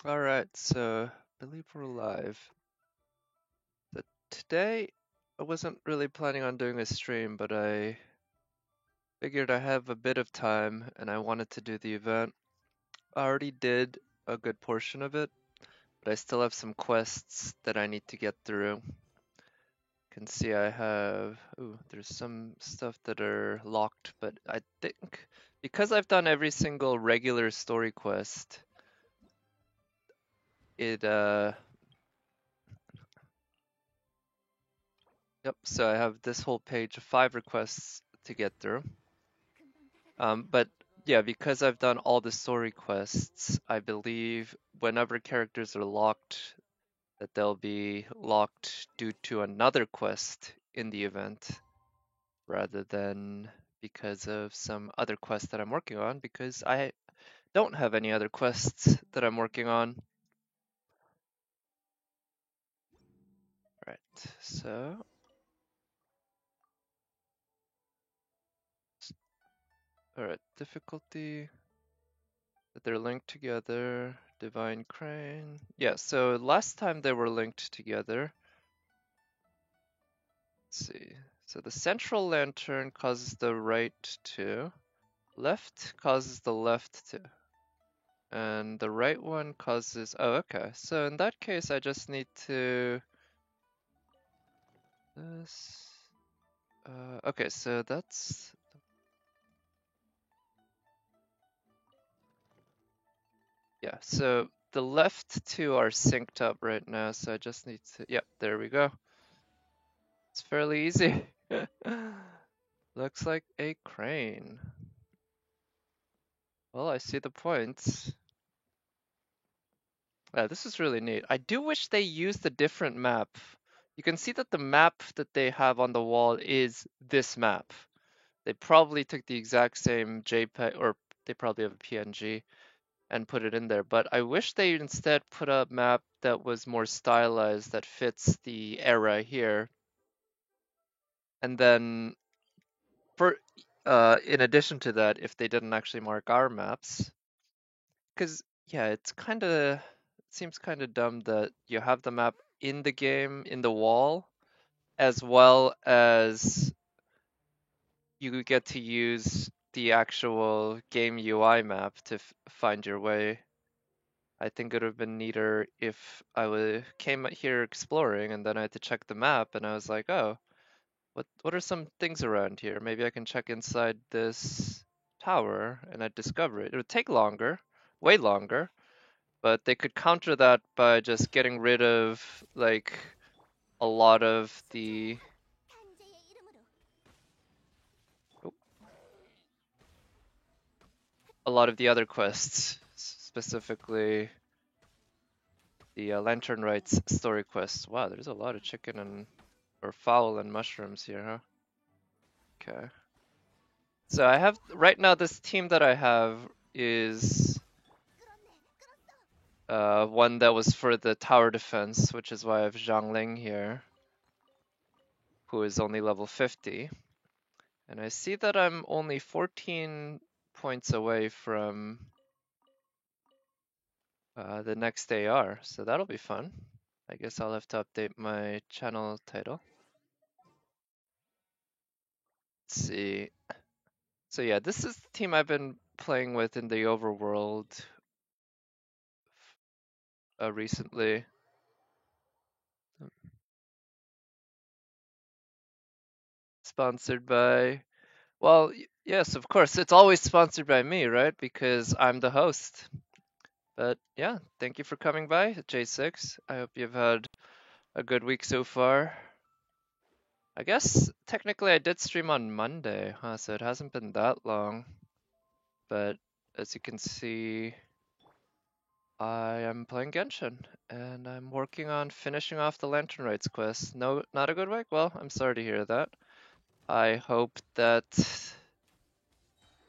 Alright, so I believe we're live. So today I wasn't really planning on doing a stream, but I figured I have a bit of time and I wanted to do the event. I already did a good portion of it, but I still have some quests that I need to get through. You can see I have, there's some stuff that are locked, but I think because I've done every single regular story quest, it yep, so I have this whole page of 5 requests to get through. But yeah, because I've done all the story quests, I believe whenever characters are locked, that they'll be locked due to another quest in the event, rather than because of some other quest that I'm working on, because I don't have any other quests that I'm working on. Right, so, alright, difficulty. That they're linked together. Divine Crane. Yeah, so last time they were linked together. Let's see. So the central lantern causes the right to. Left causes the left to. And the right one causes. Oh, okay. So in that case, I just need to. This. Okay, so that's. Yeah, so the left two are synced up right now, so I just need to. Yep, there we go. It's fairly easy. Looks like a crane. Well, I see the points. Yeah, this is really neat. I do wish they used a different map. You can see that the map that they have on the wall is this map. They probably took the exact same JPEG, or they probably have a PNG, and put it in there. But I wish they instead put a map that was more stylized, that fits the era here. And then, for in addition to that, if they didn't actually mark our maps, because yeah, it seems kind of dumb that you have the map in the game in the wall, as well as you get to use the actual game UI map to find your way. I think it would have been neater if came here exploring and then I had to check the map and I was like, oh, what are some things around here? Maybe I can check inside this tower and I'd discover it. It would take longer, way longer, but they could counter that by just getting rid of like a lot of the oh, a lot of the other quests, specifically the Lantern Rites story quests. Wow, there's a lot of chicken and or fowl and mushrooms here, huh? Okay. So I have right now this team that I have is one that was for the tower defense, which is why I have Zhang Ling here, who is only level 50. And I see that I'm only 14 points away from the next AR, so that'll be fun. I guess I'll have to update my channel title. Let's see. So yeah, this is the team I've been playing with in the overworld recently. Sponsored by, well, yes, of course, it's always sponsored by me, right? Because I'm the host. But yeah, thank you for coming by, J6. I hope you've had a good week so far. I guess technically I did stream on Monday, huh? So it hasn't been that long. But as you can see, I am playing Genshin, and I'm working on finishing off the Lantern Rites quest. No, not a good week? Well, I'm sorry to hear that. I hope that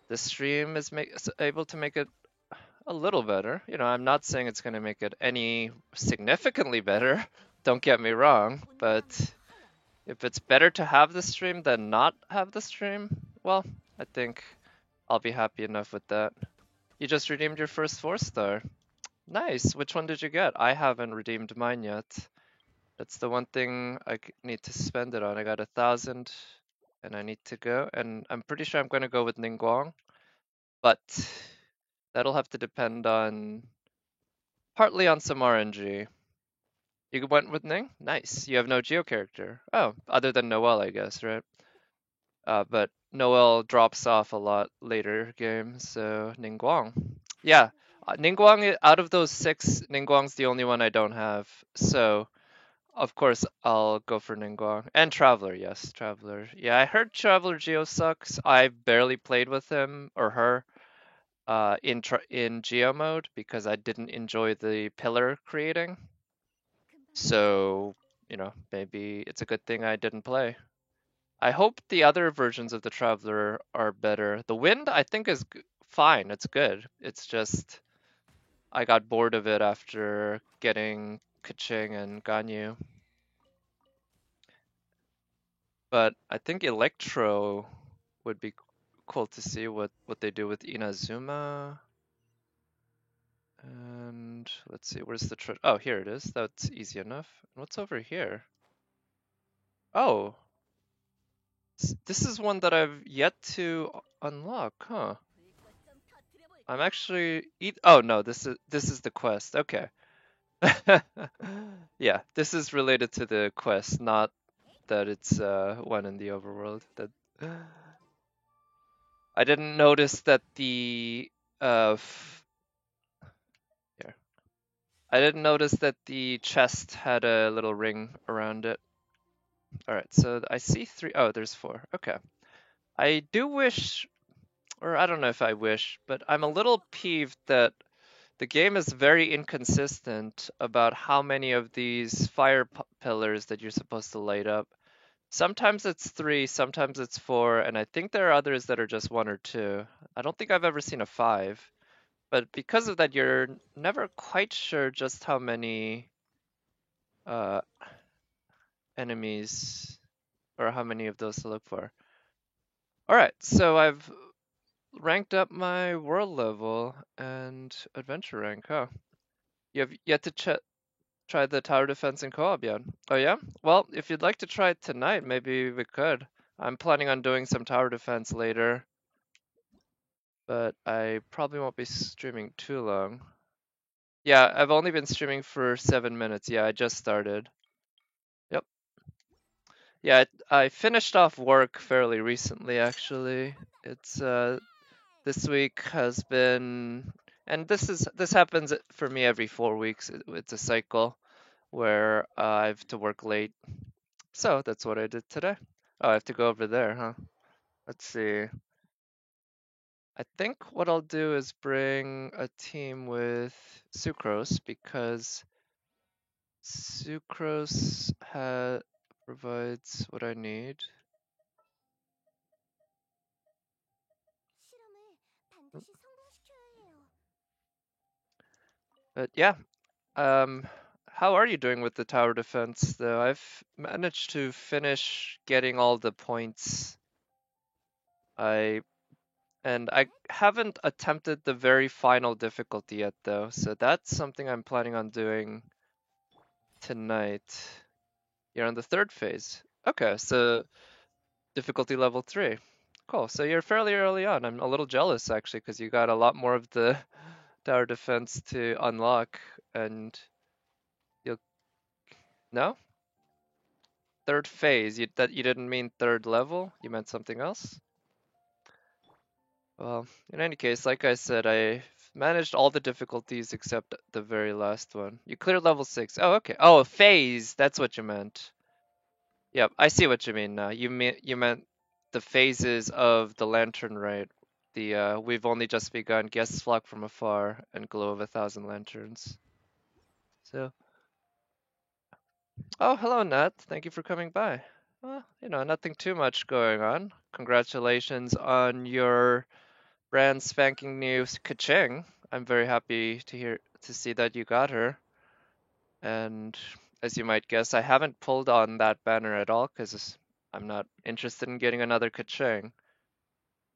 the stream is able to make it a little better. You know, I'm not saying it's going to make it any significantly better, don't get me wrong, but if it's better to have the stream than not have the stream, well, I think I'll be happy enough with that. You just redeemed your first 4-star. Nice. Which one did you get? I haven't redeemed mine yet. That's the one thing need to spend it on. I got 1,000 and I need to go. And I'm pretty sure I'm going to go with Ningguang, but that'll have to depend on partly on some RNG. You went with Ning? Nice. You have no Geo character. Oh, other than Noelle, I guess, right? But Noelle drops off a lot later games, so Ningguang. Yeah, Ningguang, out of those six, Ningguang's the only one I don't have. So, of course, I'll go for Ningguang. And Traveler, yes, Traveler. Yeah, I heard Traveler Geo sucks. I barely played with him or her in Geo mode because I didn't enjoy the pillar creating. So, maybe it's a good thing I didn't play. I hope the other versions of the Traveler are better. The Wind, I think, is fine. It's good. It's just I got bored of it after getting Keqing and Ganyu. But I think Electro would be cool to see what they do with Inazuma. And let's see, where's the oh, here it is. That's easy enough. What's over here? Oh, this is one that I've yet to unlock, huh? I'm actually oh no, this is the quest. Okay. Yeah, this is related to the quest, not that it's one in the overworld. That I didn't notice that the here. I didn't notice that the chest had a little ring around it. All right, so I see three. Oh, there's four. Okay. I do wish, or I don't know if I wish, but I'm a little peeved that the game is very inconsistent about how many of these fire pillars that you're supposed to light up. Sometimes it's three, sometimes it's four, and I think there are others that are just one or two. I don't think I've ever seen a five. But because of that, you're never quite sure just how many uh, enemies or how many of those to look for. All right, so I've ranked up my world level and adventure rank, huh? You have yet to try the tower defense in co-op yet. Oh yeah? Well, if you'd like to try it tonight, maybe we could. I'm planning on doing some tower defense later, but I probably won't be streaming too long. Yeah, I've only been streaming for 7 minutes. Yeah, I just started. Yep. Yeah, I finished off work fairly recently, actually. It's this week has been, and this happens for me every 4 weeks. It's a cycle where I have to work late. So that's what I did today. Oh, I have to go over there, huh? Let's see. I think what I'll do is bring a team with Sucrose because Sucrose provides what I need. But yeah, how are you doing with the tower defense though? I've managed to finish getting all the points. I haven't attempted the very final difficulty yet though, so that's something I'm planning on doing tonight. You're on the third phase. Okay, so difficulty level 3. Cool. So you're fairly early on. I'm a little jealous actually because you got a lot more of the tower defense to unlock and you'll no? Third phase. That you didn't mean third level? You meant something else? Well, in any case, like I said, I managed all the difficulties except the very last one. You cleared level 6. Oh, okay. Oh, phase. That's what you meant. Yep, I see what you mean now. You meant the phases of the lantern, right? The we've only just begun, guests flock from afar, and glow of 1,000 lanterns. So, oh, hello, Nat. Thank you for coming by. Well, nothing too much going on. Congratulations on your brand spanking new Kaching. I'm very happy to see that you got her. And as you might guess, I haven't pulled on that banner at all because I'm not interested in getting another Kaching.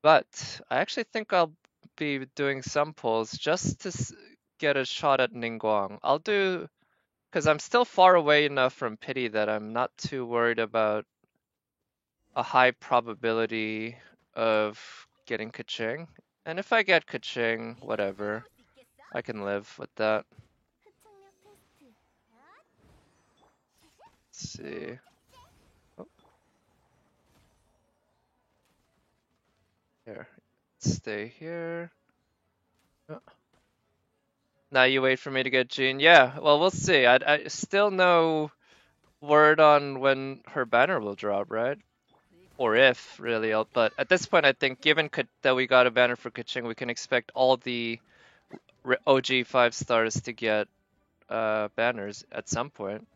But I actually think I'll be doing some pulls just to get a shot at Ningguang. I'll do, because I'm still far away enough from Pity that I'm not too worried about a high probability of getting Keqing. And if I get Keqing, whatever, I can live with that. Let's see. Oh, here. Stay here. Oh. Now you wait for me to get Jean. Yeah, well, we'll see. I still no word on when her banner will drop, right? Or if, really. But at this point, I think given that we got a banner for Keqing, we can expect all the OG 5 stars to get banners at some point.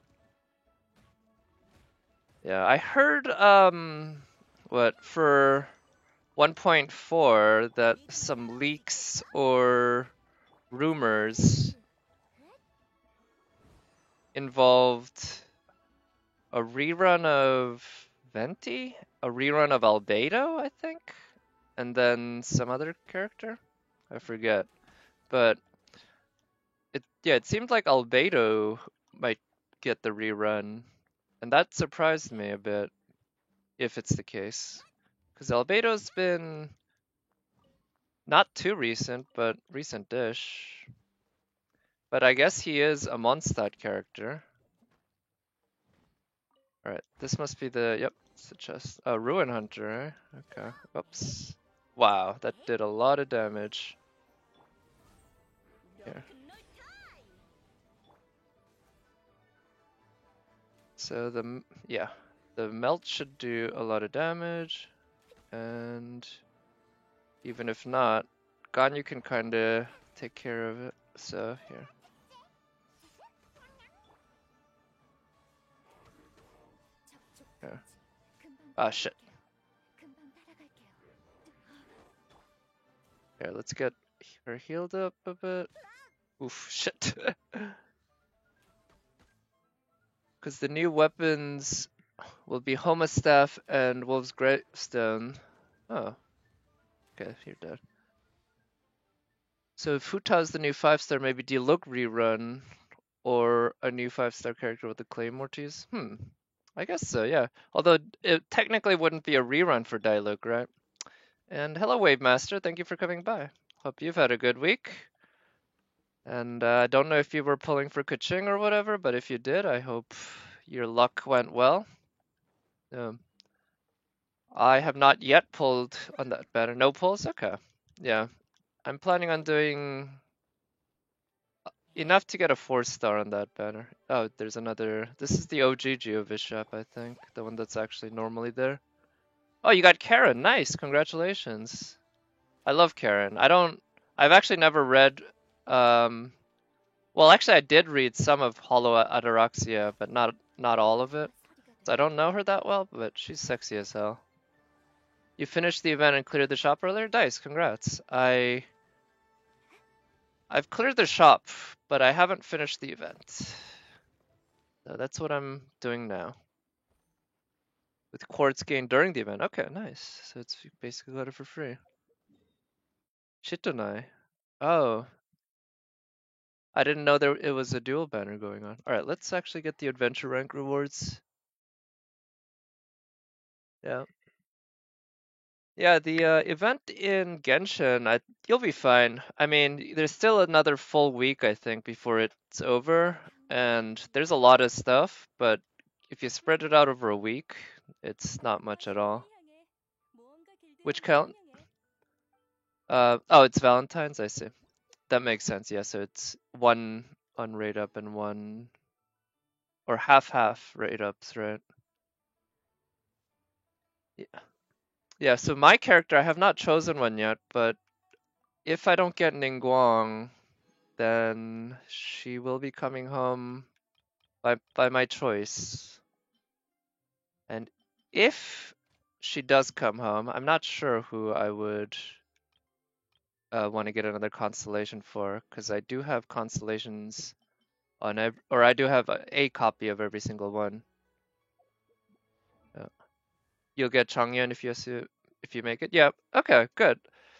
Yeah, I heard what for 1.4 that some leaks or rumors involved a rerun of Venti, a rerun of Albedo, I think, and then some other character. I forget. But it seemed like Albedo might get the rerun, and that surprised me a bit if it's the case. Because Albedo's been not too recent, but recent-ish. But I guess he is a Mondstadt character. Alright, this must be the, yep, it's the chest. Oh, Ruin Hunter, eh? Okay, oops. Wow, that did a lot of damage. Here. So the melt should do a lot of damage, and even if not, Ganyu can kinda take care of it, so here. Here. Ah, shit. Here, let's get her healed up a bit. Oof, shit. Because the new weapons will be Homa Staff and Wolf's Gravestone. Oh. Okay, you're dead. So if Huta's the new 5-star, maybe Diluc rerun, or a new 5-star character with the Claymore to use? I guess so, yeah. Although it technically wouldn't be a rerun for Diluc, right? And hello, Wave Master. Thank you for coming by. Hope you've had a good week. And I don't know if you were pulling for Keqing or whatever, but if you did, I hope your luck went well. I have not yet pulled on that banner. No pulls? Okay. Yeah. I'm planning on doing enough to get a 4-star on that banner. Oh, there's another. This is the OG Geovishap, I think. The one that's actually normally there. Oh, you got Karen. Nice. Congratulations. I love Karen. I've actually never read, well, actually I did read some of Hollow Ataraxia, but not all of it. So I don't know her that well, but she's sexy as hell. You finished the event and cleared the shop earlier? Dice, congrats. I've cleared the shop, but I haven't finished the event. So that's what I'm doing now. With quartz gained during the event. Okay, nice. So it's basically got it for free. Shitonai. Oh. I didn't know it was a dual banner going on. Alright, let's actually get the adventure rank rewards. Yeah. Yeah, the event in Genshin, you'll be fine. I mean, there's still another full week, I think, before it's over, and there's a lot of stuff, but if you spread it out over a week, it's not much at all. Which count? Oh, it's Valentine's, I see. That makes sense, yeah, so it's one on rate up and one, or half rate ups, right? Yeah. Yeah, so my character, I have not chosen one yet, but if I don't get Ningguang, then she will be coming home by my choice. And if she does come home, I'm not sure who I would want to get another constellation for, because I do have constellations on or I do have a copy of every single one. You'll get Chongyun if you make it. Yeah. Okay. Good.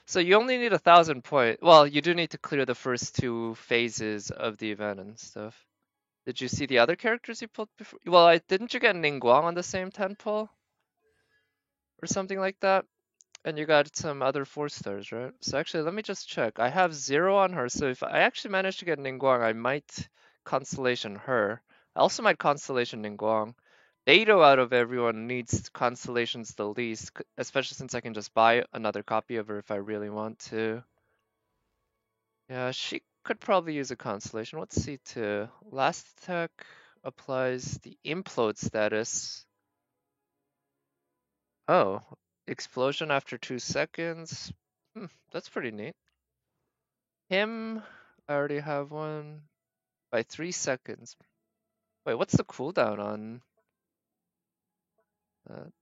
So you only need 1,000 point. Well, you do need to clear the first two phases of the event and stuff. Did you see the other characters you pulled before? Well, didn't you get Ningguang on the same 10 pull or something like that? And you got some other 4 stars, right? So actually, let me just check. I have 0 on her, so if I actually manage to get Ningguang, I might Constellation her. I also might Constellation Ningguang. Beidou out of everyone needs Constellations the least, especially since I can just buy another copy of her if I really want to. Yeah, she could probably use a Constellation. Let's see too. Last attack applies the Implode status. Oh, explosion after 2 seconds. That's pretty neat. Him, I already have one by 3 seconds. Wait, what's the cooldown on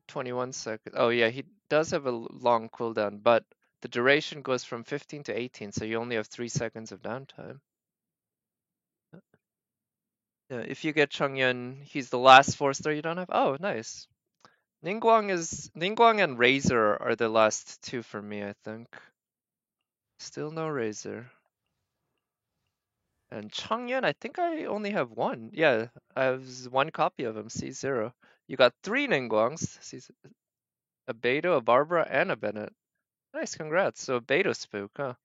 21 seconds? Oh yeah, he does have a long cooldown, but the duration goes from 15 to 18, so you only have 3 seconds of downtime. Yeah, if you get Chongyun, he's the last 4-star you don't have. Oh, nice. Ningguang and Razor are the last 2 for me, I think. Still no Razor. And Chongyun, I think I only have 1. Yeah, I have 1 copy of him, C0. You got 3 Ningguangs, a Beidou, a Barbara, and a Bennett. Nice, congrats. So a Beidou spook, huh?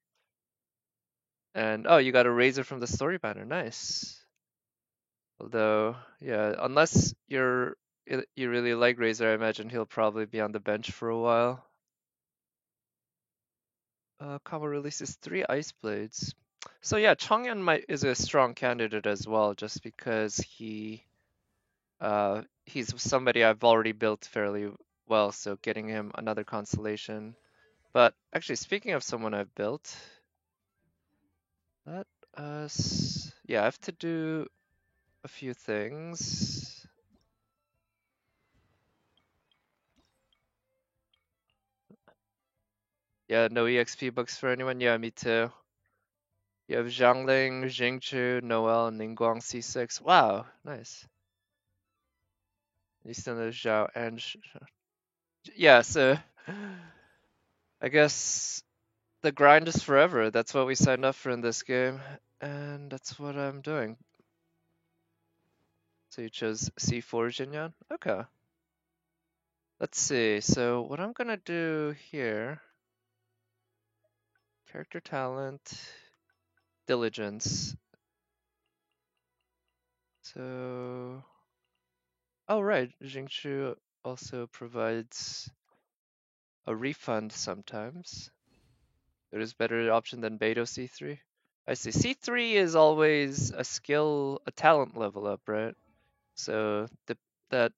And oh, you got a Razor from the story banner. Nice. Although, yeah, unless you really like Razor, I imagine he'll probably be on the bench for a while. Kamo releases 3 Ice Blades. So yeah, Chongyun is a strong candidate as well, just because he's somebody I've already built fairly well, so getting him another constellation. But actually, speaking of someone I've built, let us, yeah, I have to do a few things. Yeah, no EXP books for anyone? Yeah, me too. You have Zhangling, Jingchu, Noel, Ningguang C6. Wow, nice. You still know Zhao and yeah, so I guess the grind is forever. That's what we signed up for in this game, and that's what I'm doing. So you chose C4 Jinyan? Okay. Let's see. So what I'm gonna do here, character talent, diligence. So, oh right, Jingchu also provides a refund sometimes. There is better option than Beidou C3. I see. C3 is always a talent level up, right? So that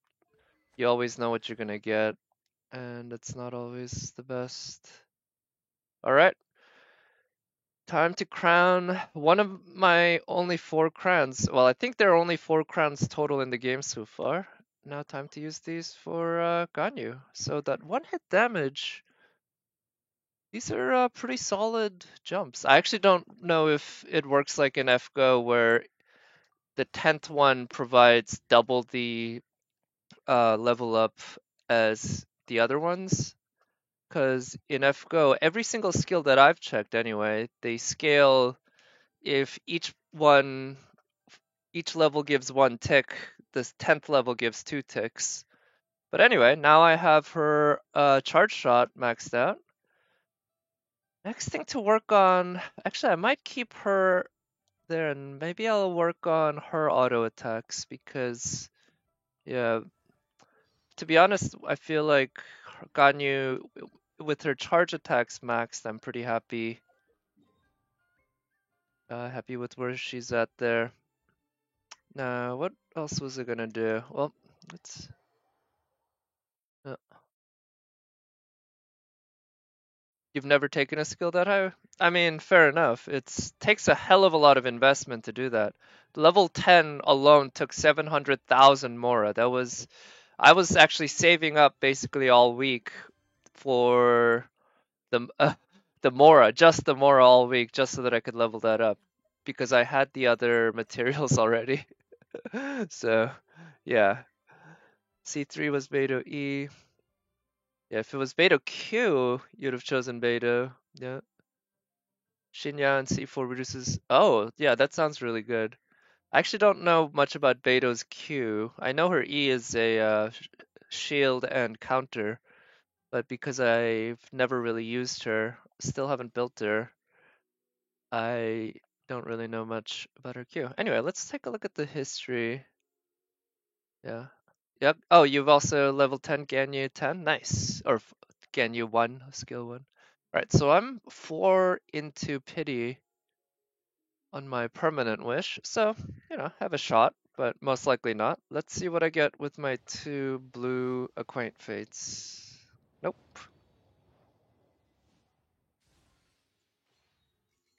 you always know what you're gonna get, and it's not always the best. All right, time to crown one of my only 4 crowns. Well, I think there are only 4 crowns total in the game so far. Now time to use these for Ganyu. So that 1-hit damage, these are pretty solid jumps. I actually don't know if it works like in FGO where the 10th one provides double the level up as the other ones. Because in FGO, every single skill that I've checked anyway, they scale if each level gives 1 tick, this 10th level gives 2 ticks. But anyway, now I have her charge shot maxed out. Next thing to work on, actually I might keep her there and maybe I'll work on her auto attacks because, yeah, to be honest, I feel like Ganyu, with her charge attacks maxed, I'm pretty happy. Happy with where she's at there. Now, what else was I gonna do? Well, let's. Uh, you've never taken a skill that high? I mean, fair enough. It takes a hell of a lot of investment to do that. Level 10 alone took 700,000 Mora. I was actually saving up basically all week for the the Mora, just the Mora all week, just so that I could level that up, because I had the other materials already. So, yeah. C3 was Beidou E. Yeah, if it was Beidou Q, you'd have chosen Beidou. Yeah. Shinya and C4 reduces. Oh, yeah, that sounds really good. I actually don't know much about Beto's Q. I know her E is a shield and counter, but because I've never really used her, still haven't built her, I don't really know much about her Q. Anyway, let's take a look at the history. Yeah. Yep. Oh, you've also level 10 Ganyu 10? Nice. Or Ganyu 1, skill 1. Alright, so I'm 4 into pity on my permanent wish, so, have a shot, but most likely not. Let's see what I get with my 2 blue Acquaint Fates. Nope.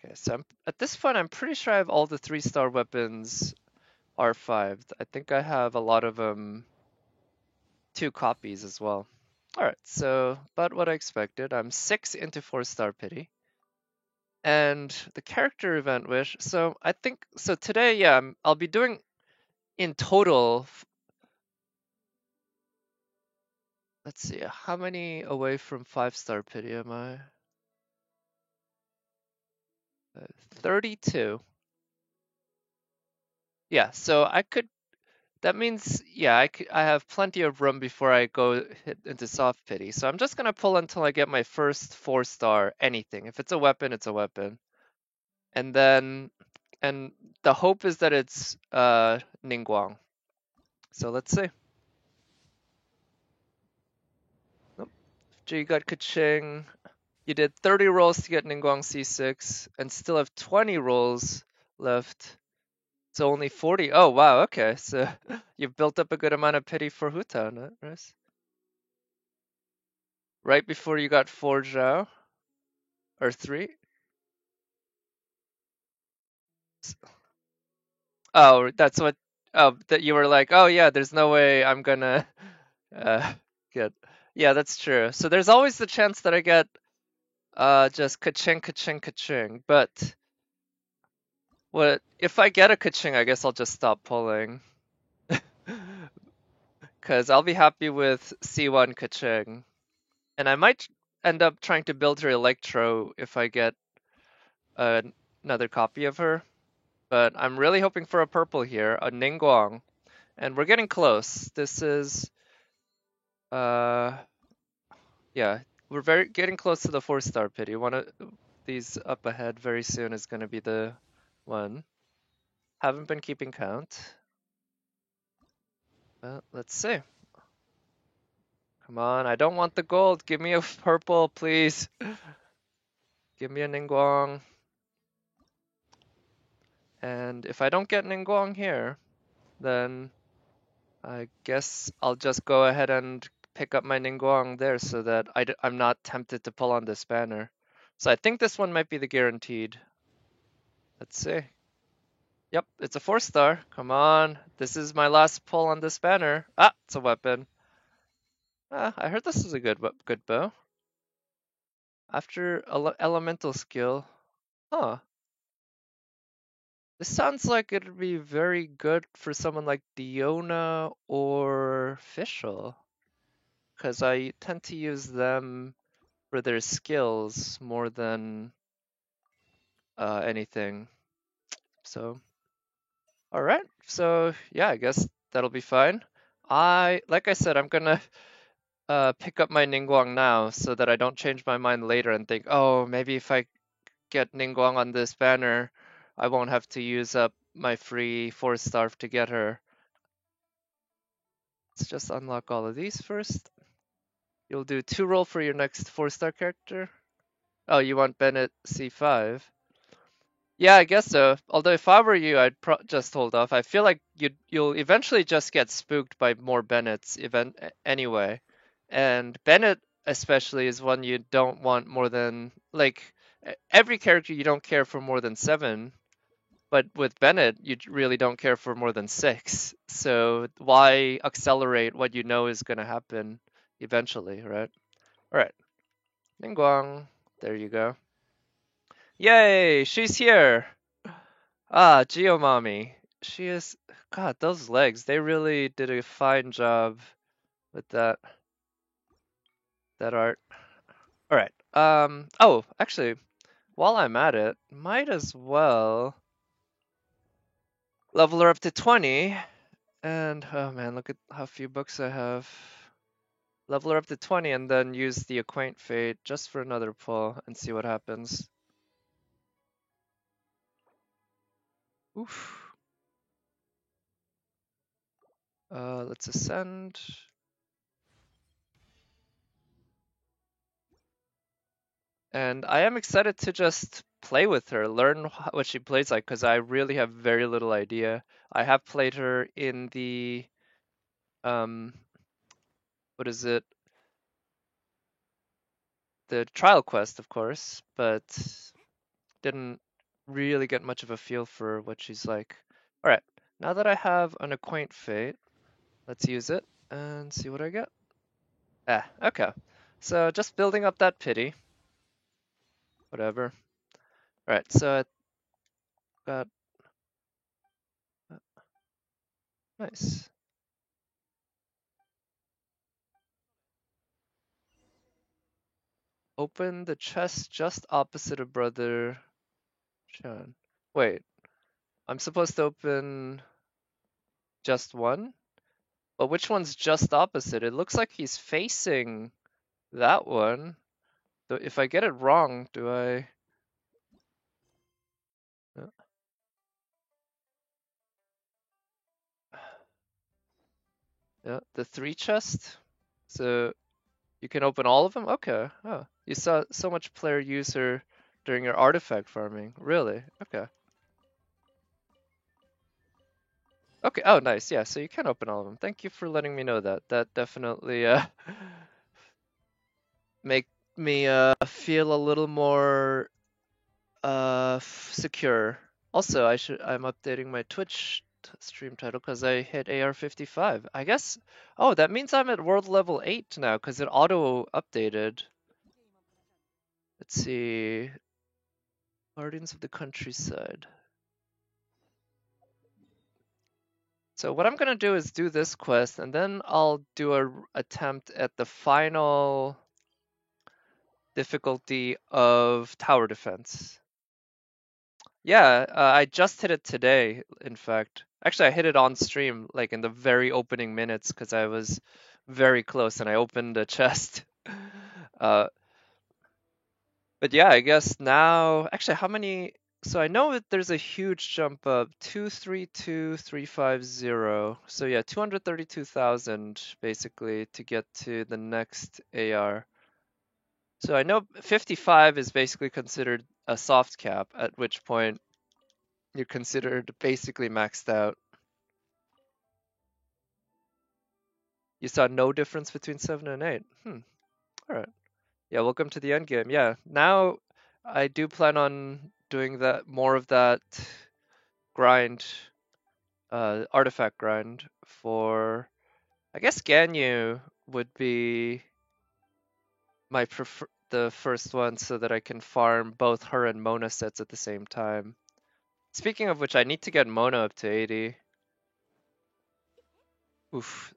Okay, so at this point, I'm pretty sure I have all the 3-star weapons R5. I think I have a lot of 2 copies as well. Alright, so about what I expected. I'm 6 into 4-star pity. And the character event wish. So I think so today, yeah, I'll be doing in total. Let's see, how many away from 5-star pity am I? 32. Yeah, so I could. That means, yeah, I have plenty of room before I go hit into soft pity. So I'm just gonna pull until I get my first 4-star anything. If it's a weapon, it's a weapon. And then, and the hope is that it's Ningguang. So let's see. Nope. So you got Kaching. You did 30 rolls to get Ningguang C6 and still have 20 rolls left. So only 40. Oh, wow. Okay. So you've built up a good amount of pity for Hu Tao, no? Right before you got 4 Zhao? Or 3? Oh, that's what. Oh, that you were like, oh, yeah, there's no way I'm gonna uh, get. Yeah, that's true. So there's always the chance that I get just ka-ching, ka-ching, ka-ching. But what if I get a ka-ching, I guess I'll just stop pulling. Because I'll be happy with C1 ka-ching. And I might end up trying to build her Electro if I get another copy of her. But I'm really hoping for a purple here, a Ningguang. And we're getting close. This is, uh, yeah, we're very getting close to the 4-star pity. One of these up ahead very soon is going to be the one. Haven't been keeping count. But let's see. Come on, I don't want the gold. Give me a purple, please. Give me a Ningguang. And if I don't get Ningguang here, then I guess I'll just go ahead and pick up my Ningguang there so that I'm not tempted to pull on this banner. So I think this one might be the guaranteed. Let's see. Yep, it's a 4-star. Come on. This is my last pull on this banner. Ah, it's a weapon. Ah, I heard this is a good bow. After elemental skill. Huh. This sounds like it'd be very good for someone like Diona or Fischl. Because I tend to use them for their skills more than anything. So, all right. So yeah, I guess that'll be fine. Like I said, I'm gonna pick up my Ningguang now so that I don't change my mind later and think, oh, maybe if I get Ningguang on this banner, I won't have to use up my free 4-star to get her. Let's just unlock all of these first. You'll do 2 roll for your next 4-star character. Oh, you want Bennett C5? Yeah, I guess so. Although if I were you, I'd just hold off. I feel like you'll eventually just get spooked by more Bennetts anyway. And Bennett especially is one you don't want more than like every character you don't care for more than 7, but with Bennett you really don't care for more than 6. So why accelerate what you know is going to happen eventually, right? All right. Ningguang, there you go. Yay, she's here. Ah, Geomami. She is. God, those legs. They really did a fine job with that art. All right. Oh, actually, while I'm at it, might as well level her up to 20. And, oh man, look at how few books I have. Level her up to 20 and then use the Acquaint Fate just for another pull and see what happens. Oof. Let's ascend. And I am excited to just play with her, learn what she plays like, because I really have very little idea. I have played her in the, um, what is it? The trial quest, of course, but didn't really get much of a feel for what she's like. All right, now that I have an Acquaint Fate, let's use it and see what I get. Ah, okay. So just building up that pity. Whatever. All right, so I got nice. Open the chest just opposite of Brother Sean. Wait, I'm supposed to open just one? But which one's just opposite? It looks like he's facing that one. So if I get it wrong, do I... uh, Yeah, the three chest? So you can open all of them? Okay. Oh, you saw so much player user during your artifact farming. Really? Okay. Okay. Oh, nice. Yeah, so you can open all of them. Thank you for letting me know that. That definitely make me feel a little more secure. Also, I'm updating my Twitch stream title because I hit AR 55. I guess. Oh, that means I'm at world level 8 now because it auto updated. Let's see. Guardians of the Countryside. So what I'm gonna do is do this quest, and then I'll do a attempt at the final difficulty of tower defense. Yeah, I just hit it today, in fact. Actually, I hit it on stream, like in the very opening minutes, because I was very close and I opened a chest. Uh, but yeah, I guess now, actually, how many? So I know that there's a huge jump up, 232,350. So yeah, 232,000 basically to get to the next AR. So I know 55 is basically considered a soft cap, at which point you're considered basically maxed out. You saw no difference between 7 and 8. All right. Yeah, welcome to the end game. Yeah, now I do plan on doing that more of that grind, artifact grind for. I guess Ganyu would be my the first one, so that I can farm both her and Mona sets at the same time. Speaking of which, I need to get Mona up to 80. Oof.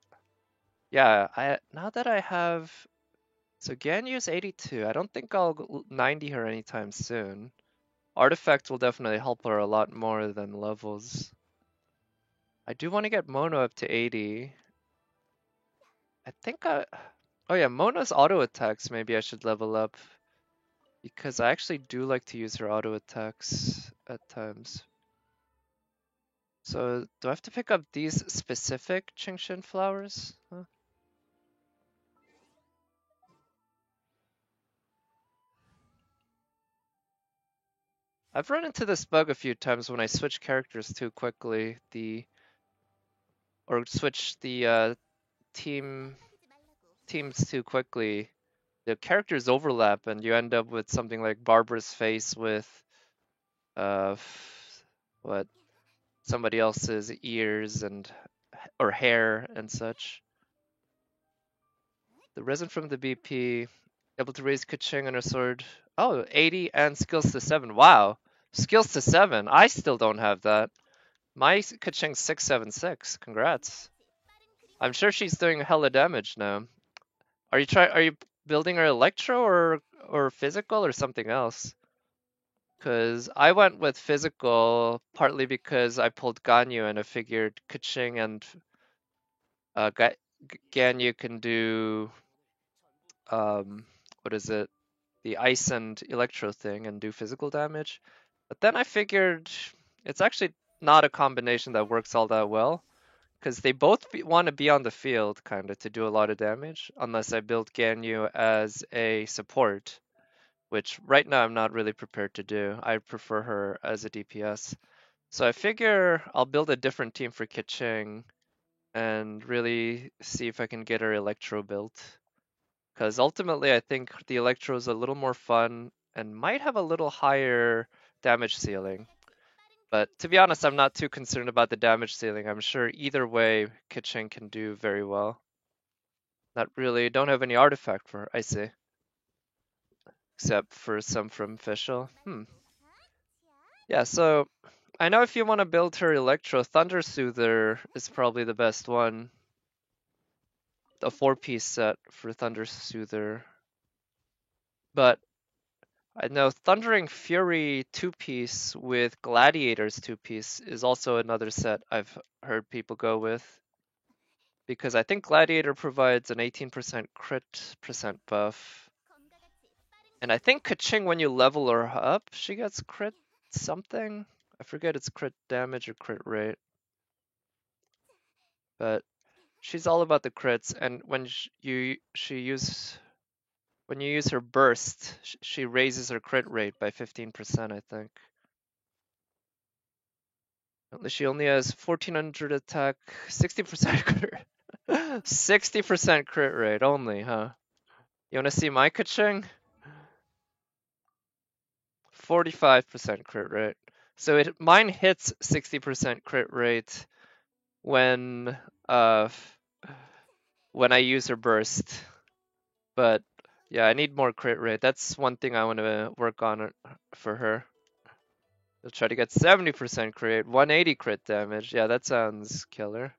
Yeah, I now that I have. So Ganyu's 82. I don't think I'll 90 her anytime soon. Artifact will definitely help her a lot more than levels. I do want to get Mona up to 80. I think I... Oh yeah, Mona's auto attacks maybe I should level up. Because I actually do like to use her auto attacks at times. So do I have to pick up these specific Qingshin flowers? Huh? I've run into this bug a few times when I switch characters too quickly. Or switch the teams too quickly. The characters overlap and you end up with something like Barbara's face with uh what somebody else's ears and or hair and such. The resin from the BP, able to raise Kaching on her sword. Oh, 80 and skills to 7. Wow. Skills to 7. I still don't have that. My Kaching's 676. Congrats. I'm sure she's doing hella damage now. Are you building her electro or physical or something else. Because I went with physical partly because I pulled Ganyu and I figured Keqing and Ganyu can do what is it? The ice and electro thing and do physical damage. But then I figured it's actually not a combination that works all that well because they both want to be on the field kind of to do a lot of damage unless I build Ganyu as a support, which right now I'm not really prepared to do. I prefer her as a DPS. So I figure I'll build a different team for Keqing and really see if I can get her Electro built. Because ultimately I think the Electro is a little more fun and might have a little higher damage ceiling. But to be honest, I'm not too concerned about the damage ceiling. I'm sure either way Keqing can do very well. Not really, don't have any artifact for her, I see. Except for some from Fischl. Yeah, so I know if you want to build her Electro, Thunder Soother is probably the best one. A 4-piece set for Thunder Soother. But I know Thundering Fury 2-piece with Gladiators 2-piece is also another set I've heard people go with. Because I think Gladiator provides an 18% crit percent buff. And I think Keqing, when you level her up, she gets crit something. I forget it's crit damage or crit rate. But she's all about the crits, and when you use her burst, she raises her crit rate by 15%, I think. She only has 1400 attack, 60% crit, 60% crit rate only, huh? You wanna see my Keqing? 45% crit rate. So mine hits 60% crit rate when uh when I use her burst. But yeah, I need more crit rate. That's one thing I want to work on for her. I'll try to get 70% crit, 180 crit damage. Yeah, that sounds killer.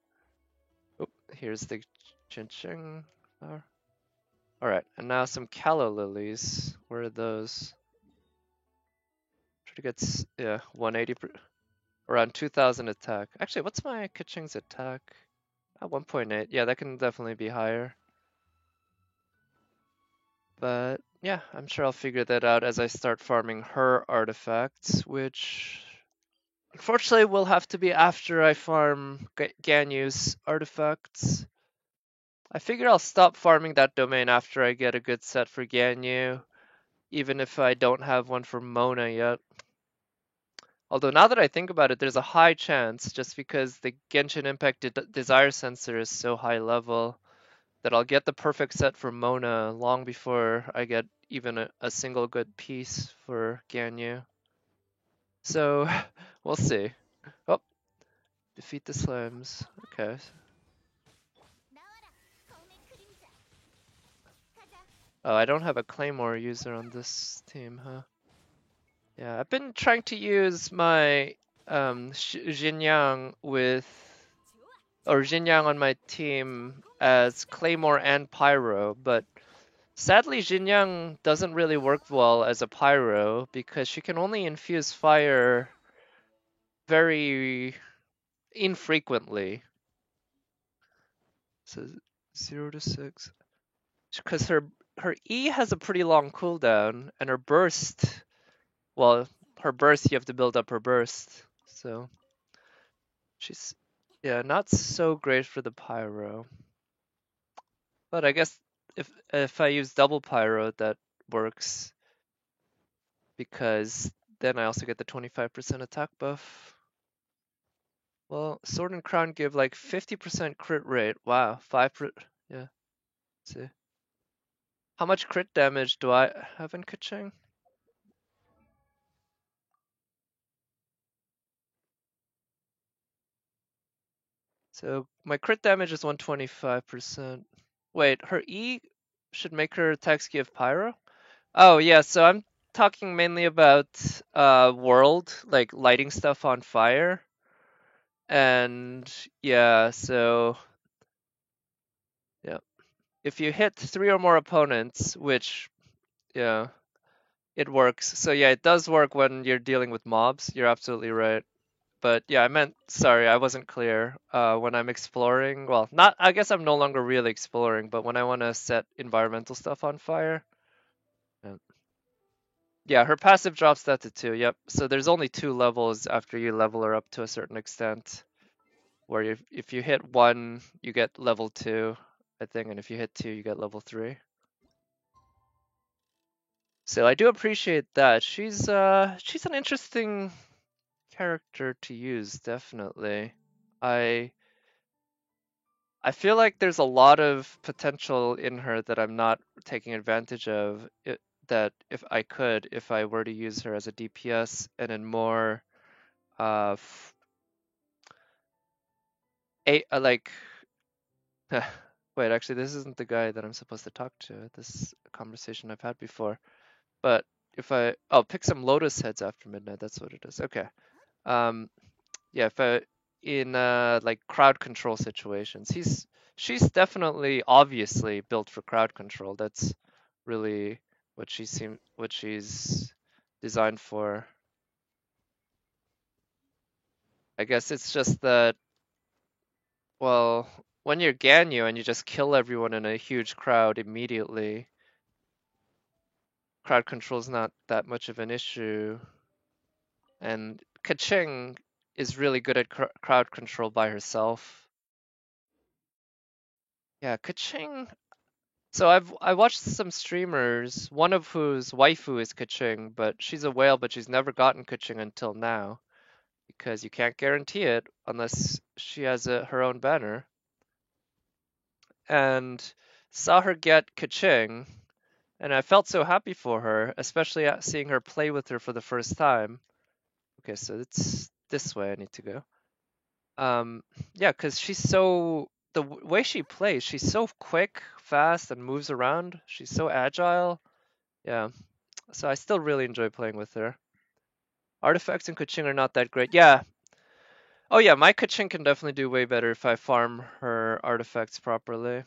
Oop, here's the Chinching flower. Alright, and now some Calla Lilies. Where are those? Try to get, yeah, 180, around 2000 attack. Actually, what's my Keqing's attack? 1.8. Yeah, that can definitely be higher. But yeah, I'm sure I'll figure that out as I start farming her artifacts, which unfortunately will have to be after I farm Ganyu's artifacts. I figure I'll stop farming that domain after I get a good set for Ganyu, even if I don't have one for Mona yet. Although now that I think about it, there's a high chance, just because the Genshin Impact Desire Sensor is so high level, that I'll get the perfect set for Mona long before I get even a single good piece for Ganyu. So, we'll see. Oh, defeat the slimes. Okay. Oh, I don't have a Claymore user on this team, huh? Yeah, I've been trying to use my Xinjiang Xinjiang on my team as Claymore and Pyro, but sadly Xinjiang doesn't really work well as a Pyro because she can only infuse fire very infrequently. So 0 to 6. Because her E has a pretty long cooldown, and her burst, well, her burst, you have to build up her burst. So she's, yeah, not so great for the Pyro. But I guess if I use double Pyro, that works. Because then I also get the 25% attack buff. Well, Sword and Crown give like 50% crit rate. Wow, 5%. Yeah, let's see. How much crit damage do I have in Keqing? So my crit damage is 125%. Wait, her E should make her attacks give Pyro? Oh yeah, so I'm talking mainly about world, like lighting stuff on fire. And yeah, so yeah. if you hit three or more opponents, which yeah, it works. So yeah, it does work when you're dealing with mobs. You're absolutely right. But yeah, I meant sorry, I wasn't clear. When I'm exploring, well, not I guess I'm no longer really exploring, but when I want to set environmental stuff on fire, uh, yeah, her passive drops that to two. Yep. So there's only two levels after you level her up to a certain extent. Where if you hit one, you get level two, I think, and if you hit two, you get level three. So I do appreciate that. She's an interesting character to use, definitely. I I feel like there's a lot of potential in her that I'm not taking advantage of. That if I were to use her as a DPS and in more f- like wait, actually, this isn't the guy that I'm supposed to talk to. This conversation I've had before. But if I pick some Lotus heads after midnight, that's what it is. Okay. Um, yeah, if I in like crowd control situations, she's definitely obviously built for crowd control. That's really what she's designed for. I guess it's just that well, when you're Ganyu and you just kill everyone in a huge crowd immediately, crowd control is not that much of an issue. And Kaching is really good at crowd control by herself. Yeah, Kaching. So I watched some streamers, one of whose waifu is Kaching, but she's a whale, but she's never gotten Kaching until now because you can't guarantee it unless she has her own banner. And saw her get Kaching, and I felt so happy for her, especially seeing her play with her for the first time. Okay, so it's this way I need to go. Yeah, because she's so way she plays, she's so quick, fast, and moves around. She's so agile. Yeah, so I still really enjoy playing with her. Artifacts and Kuching are not that great. Yeah. Oh yeah, my Kuching can definitely do way better if I farm her artifacts properly.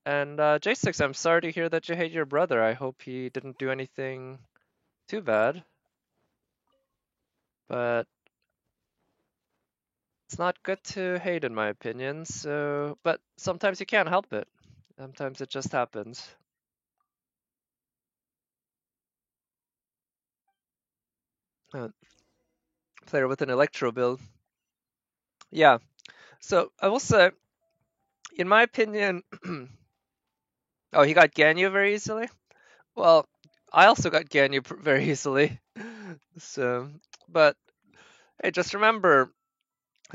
And J6, I'm sorry to hear that you hate your brother. I hope he didn't do anything too bad. But it's not good to hate, in my opinion. So, but sometimes you can't help it. Sometimes it just happens. Uh, Player with an electro build. Yeah. So I will say, in my opinion, oh, he got Ganyu very easily. Well, I also got Ganyu very easily. So, but hey, just remember,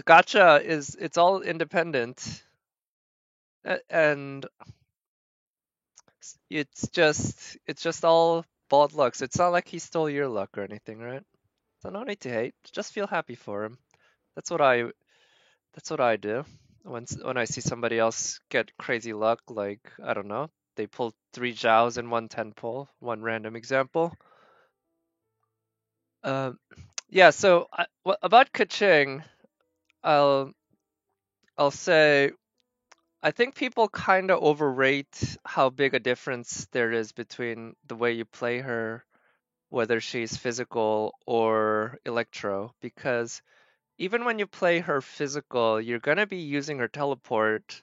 Gacha is it's all independent, and it's just all bad lucks. It's not like he stole your luck or anything, right? So no need to hate. Just feel happy for him. That's what I That's what I do when I see somebody else get crazy luck. Like I don't know, they pull three Zhaos and one ten pull. One random example. Um, yeah. So about Kaching, I'll I'll say I think people kind of overrate how big a difference there is between the way you play her, whether she's physical or electro, because even when you play her physical, you're gonna be using her teleport,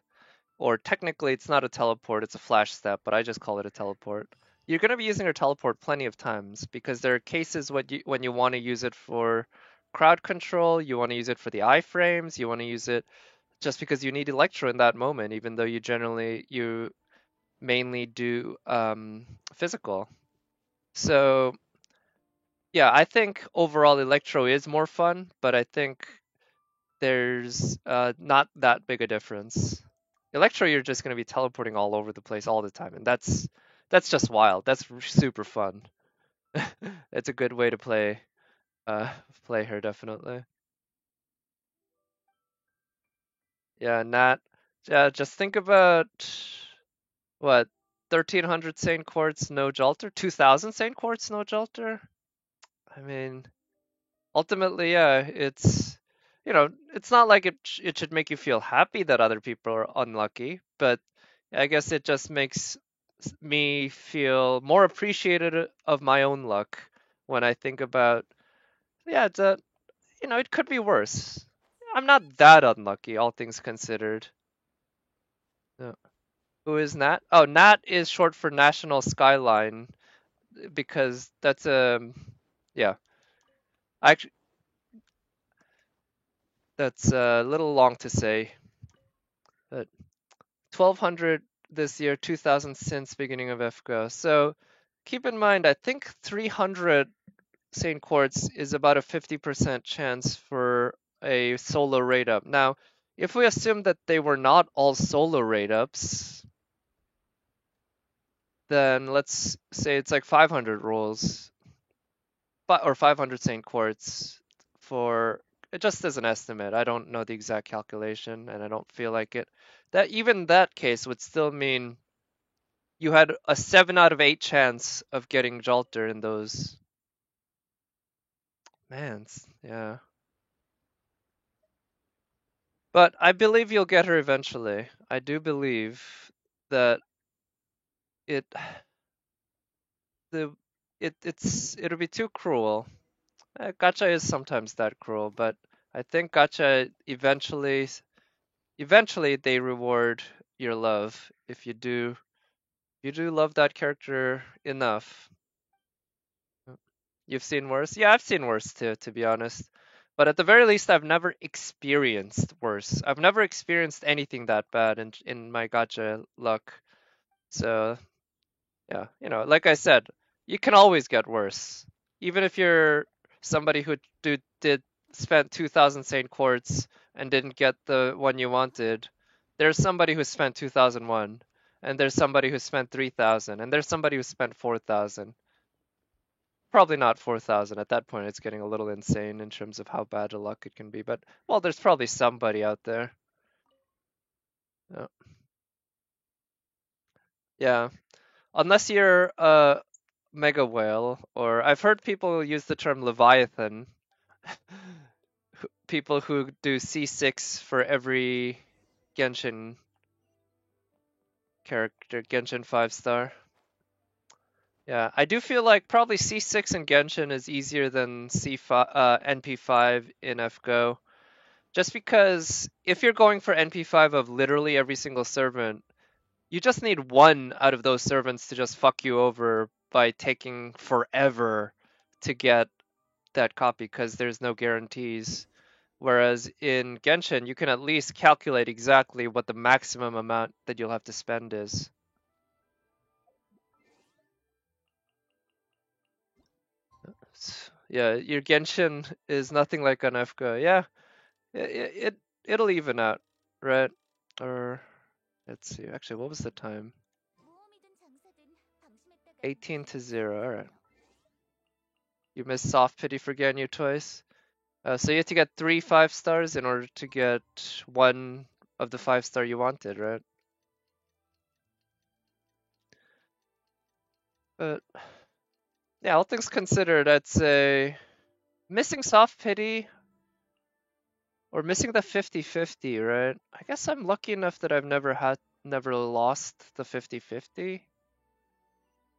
or technically it's not a teleport, it's a flash step, but I just call it a teleport. You're going to be using her teleport plenty of times because there are cases when you want to use it for crowd control, you want to use it for the iframes, you want to use it just because you need Electro in that moment, even though you mainly do physical. So yeah, I think overall Electro is more fun, but I think there's not that big a difference. Electro, you're just going to be teleporting all over the place all the time, and that's just wild. That's super fun. It's a good way to uh play her definitely. Yeah, Nat. Just think about what 1300 Saint Quartz no Jolter, 2000 Saint Quartz no Jolter. I mean, ultimately, yeah, it's not like it should make you feel happy that other people are unlucky, but I guess it just makes me feel more appreciated of my own luck when I think about, yeah, it could be worse. I'm not that unlucky, all things considered. Yeah. Who is Nat? Oh, Nat is short for National Skyline because that's yeah. Actually, that's a little long to say. But 1200 this year, 2000 since beginning of FGO. So keep in mind, I think 300 St. Quartz is about a 50% chance for a solo raid up. Now, if we assume that they were not all solo raid ups, then let's say it's like 500 rolls, or 500 St. Quartz for just as an estimate. I don't know the exact calculation, and I don't feel like it. That even that case would still mean you had a 7 out of 8 chance of getting Jalter in those. Man, yeah. But I believe you'll get her eventually. I do believe that it the it'll be too cruel. Gacha is sometimes that cruel, but I think gacha eventually they reward your love if you do love that character enough. You've seen worse? Yeah, I've seen worse too, to be honest. But at the very least, I've never experienced worse. I've never experienced anything that bad in my gacha luck. So yeah, like I said, you can always get worse. Even if you're somebody who did spent 2,000 Saint Quartz and didn't get the one you wanted, there's somebody who spent 2,001, and there's somebody who spent 3,000, and there's somebody who spent 4,000. Probably not 4,000. At that point, it's getting a little insane in terms of how bad a luck it can be. But well, there's probably somebody out there. Yeah. Yeah. Unless you're a mega whale, or I've heard people use the term Leviathan. People who do C6 for every Genshin character, Genshin 5 star. Yeah, I do feel like probably C6 in Genshin is easier than C5, NP5 in FGO. Just because if you're going for NP5 of literally every single servant, you just need one out of those servants to just fuck you over by taking forever to get that copy because there's no guarantees. Whereas in Genshin, you can at least calculate exactly what the maximum amount that you'll have to spend is. Yeah, your Genshin is nothing like an FGO. Yeah, it'll even out, right? Or let's see. Actually, what was the time? 18 to 0. All right. You missed soft pity for Ganyu twice. So you have to get 3 5 stars in order to get one of the 5 star you wanted, right? But yeah, all things considered, I'd say missing soft pity or missing the 50-50, right? I guess I'm lucky enough that I've never lost the 50-50.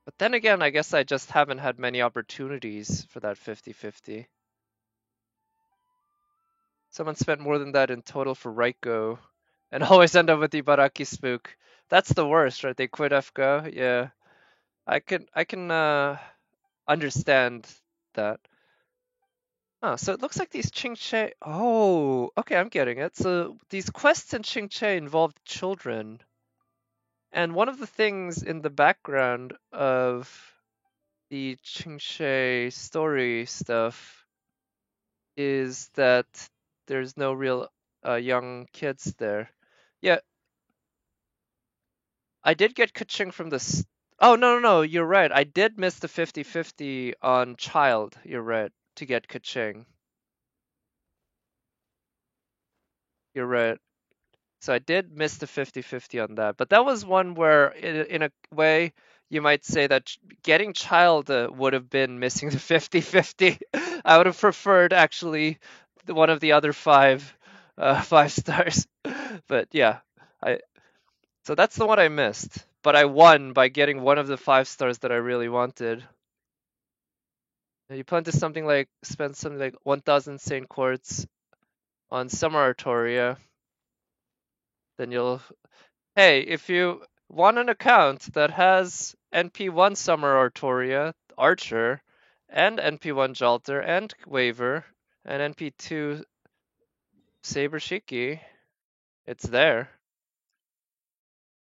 But then again, I guess I just haven't had many opportunities for that 50-50. Someone spent more than that in total for Raiko and always end up with Ibaraki Spook. That's the worst, right? They quit FGO. Yeah. I can understand that. Oh, so it looks like these Qingche. Oh, okay, I'm getting it. So these quests in Qingche involved children. And one of the things in the background of the Qingche story stuff is that there's no real young kids there. Yeah, I did get Kaching from the. Oh, no, no, no, you're right. I did miss the 50-50 on child. You're right. To get Kaching. You're right. So I did miss the 50-50 on that. But that was one where, in a way, you might say that getting child would have been missing the 50-50. I would have preferred actually one of the other 5 5 stars. But yeah, I So that's the one I missed. But I won by getting one of the 5 stars that I really wanted. You plan to spend something like 1,000 Saint Quartz on Summer Artoria, then you'll. Hey, if you want an account that has NP1 Summer Artoria, Archer, and NP1 Jalter, and Waver, and NP2 Saber Shiki, it's there.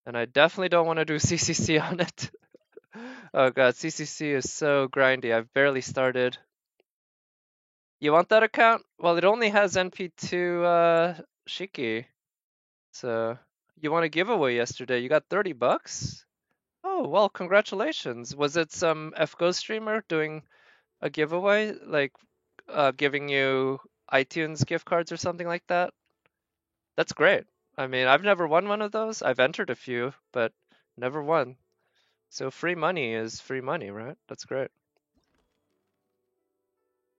And I definitely don't want to do CCC on it. Oh god, CCC is so grindy. I've barely started. You want that account? Well, it only has NP2 Shiki. So, you want a giveaway yesterday? You got 30 bucks? Oh, well, congratulations. Was it some FGO streamer doing a giveaway? Like, giving you iTunes gift cards or something like that? That's great. I mean, I've never won one of those. I've entered a few, but never won. So free money is free money, right? That's great.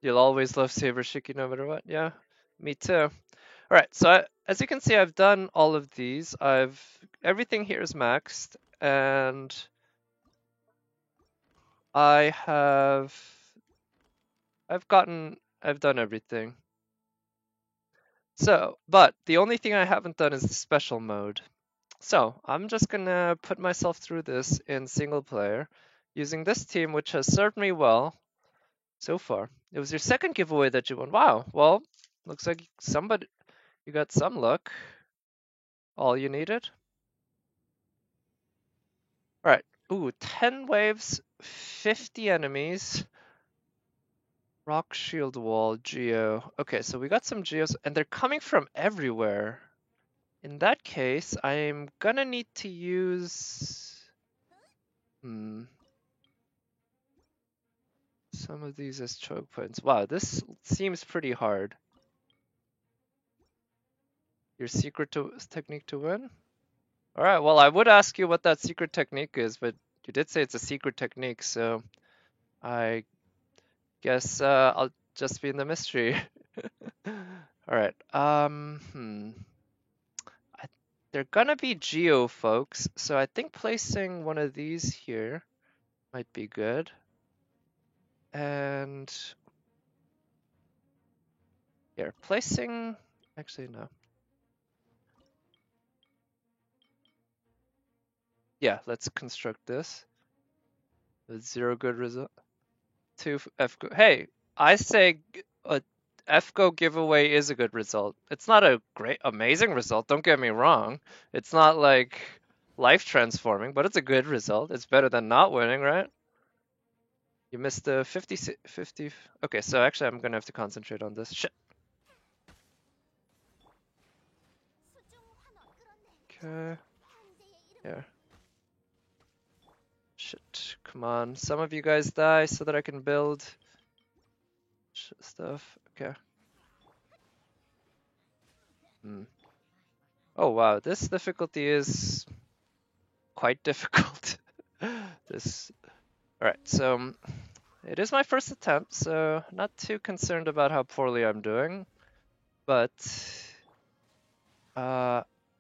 You'll always love Saber Shiki no matter what. Yeah, me too. All right, so as you can see, I've done all of these. Everything here is maxed, and I have I've done everything. So, but the only thing I haven't done is the special mode. So I'm just gonna put myself through this in single player using this team, which has served me well so far. It was your second giveaway that you won. Wow. Well, looks like you got some luck. All you needed. All right. Ooh, 10 waves, 50 enemies. Rock shield wall, Geo. Okay, so we got some Geos, and they're coming from everywhere. In that case, I'm gonna need to use some of these as choke points. Wow, this seems pretty hard. Your secret technique to win? All right, well, I would ask you what that secret technique is, but you did say it's a secret technique, so I guess I'll just be in the mystery. All right. They're gonna be Geo folks, so I think placing one of these here might be good. And here, placing. Actually, no. Yeah, let's construct this. With 0 good result. 2 FGO. Hey, I say a FGO giveaway is a good result. It's not a great, amazing result, don't get me wrong. It's not like life transforming, but it's a good result. It's better than not winning, right? You missed the 50. Okay, so actually I'm gonna have to concentrate on this. Shit. Okay. Here. Shit. Come on. Some of you guys die so that I can build stuff. Okay. Oh wow, this difficulty is quite difficult. Alright, so it is my first attempt, so not too concerned about how poorly I'm doing, but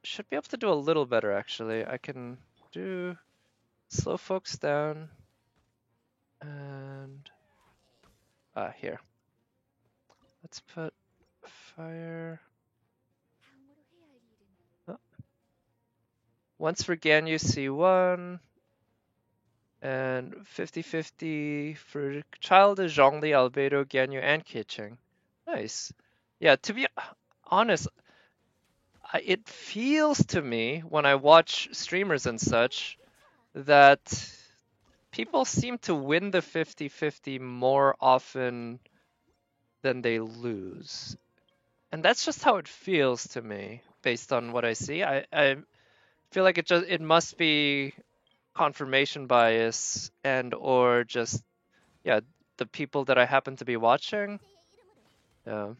should be able to do a little better actually. I can do slow folks down and here. Let's put fire. Oh. Once for Ganyu C1 and 50-50 for Child of Zhongli, Albedo, Ganyu, and Keqing. Nice. Yeah, to be honest, it feels to me when I watch streamers and such that people seem to win the 50-50 more often than they lose. And that's just how it feels to me based on what I see. I feel like it must be confirmation bias and or just the people that I happen to be watching. Yeah.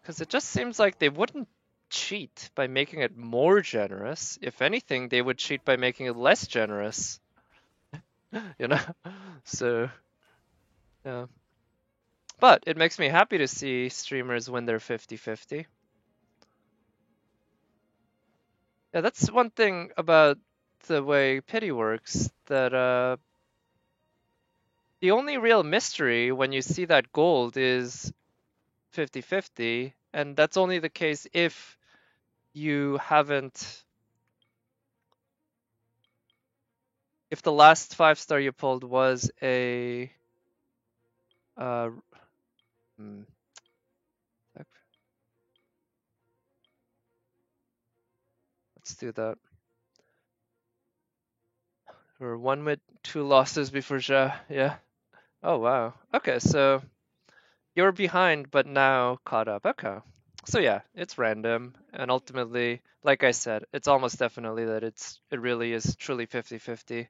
Because it just seems like they wouldn't cheat by making it more generous. If anything, they would cheat by making it less generous. You know? So, yeah. But it makes me happy to see streamers win their 50-50. Yeah, that's one thing about the way pity works, that the only real mystery when you see that gold is 50-50, and that's only the case if you haven't, if the last 5-star you pulled was a uh hmm, let's do that. We're one with 2 losses before Ja. Yeah. Oh wow. Okay, so you're behind, but now caught up. Okay. So yeah, it's random, and ultimately, like I said, it's almost definitely that it really is truly 50-50.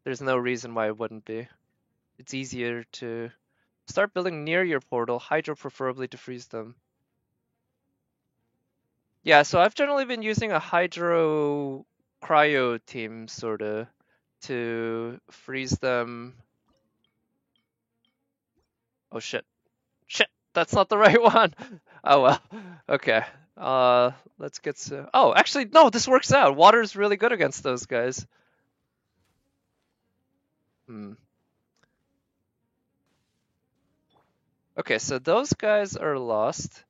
There's no reason why it wouldn't be. It's easier to start building near your portal, hydro preferably to freeze them. Yeah, so I've generally been using a hydro cryo team sorta to freeze them. Oh shit. Shit, that's not the right one. Oh well. Okay. Let's get to. Oh, actually, no. This works out. Water's really good against those guys. Hmm. Okay, so those guys are lost.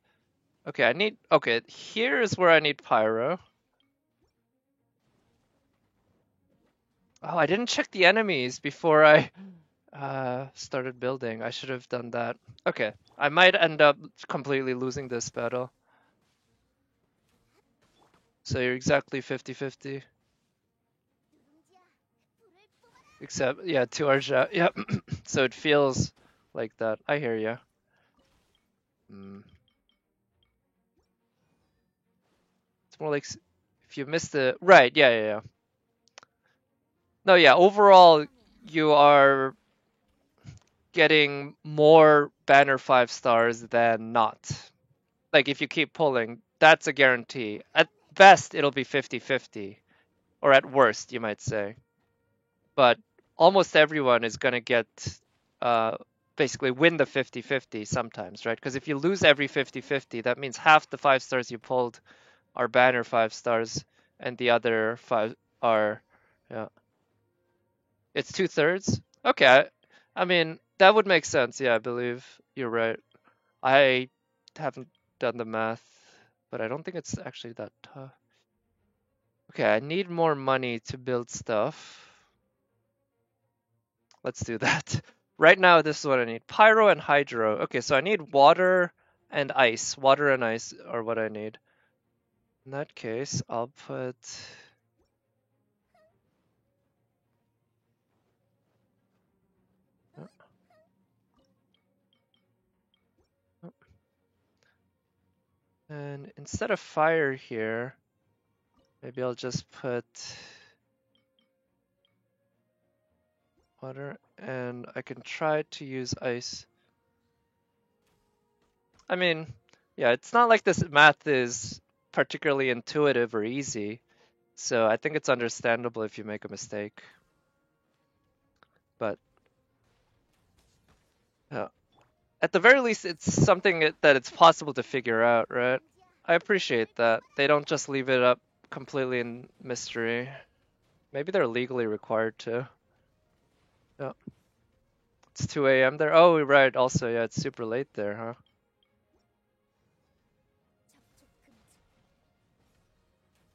Okay, I need. Okay, here is where I need pyro. Oh, I didn't check the enemies before I started building. I should have done that. Okay, I might end up completely losing this battle. So you're exactly 50-50. Except, yeah, 2 Arja. Yep. So it feels like that. I hear you. Mm. It's more like if you miss the right. Yeah, yeah, yeah. No, yeah. Overall, you are getting more banner 5 stars than not. Like if you keep pulling, that's a guarantee. At best, it'll be 50-50, or at worst, you might say. But almost everyone is gonna get uh, basically win the 50-50 sometimes, right? Because if you lose every 50-50, that means half the 5 stars you pulled are banner 5 stars, and the other five are, yeah. It's 2/3. Okay, I mean that would make sense. Yeah, I believe you're right. I haven't done the math, but I don't think it's actually that tough. Okay, I need more money to build stuff. Let's do that. Right now, this is what I need. Pyro and hydro. Okay, so I need water and ice. Water and ice are what I need. In that case, I'll put... And instead of fire here, maybe I'll just put water, and I can try to use ice. I mean, yeah, it's not like this math is particularly intuitive or easy, so I think it's understandable if you make a mistake. But at the very least, it's something that it's possible to figure out, right? I appreciate that. They don't just leave it up completely in mystery. Maybe they're legally required to. Yeah. It's 2 a.m. there. Oh, right. Also, yeah, it's super late there, huh?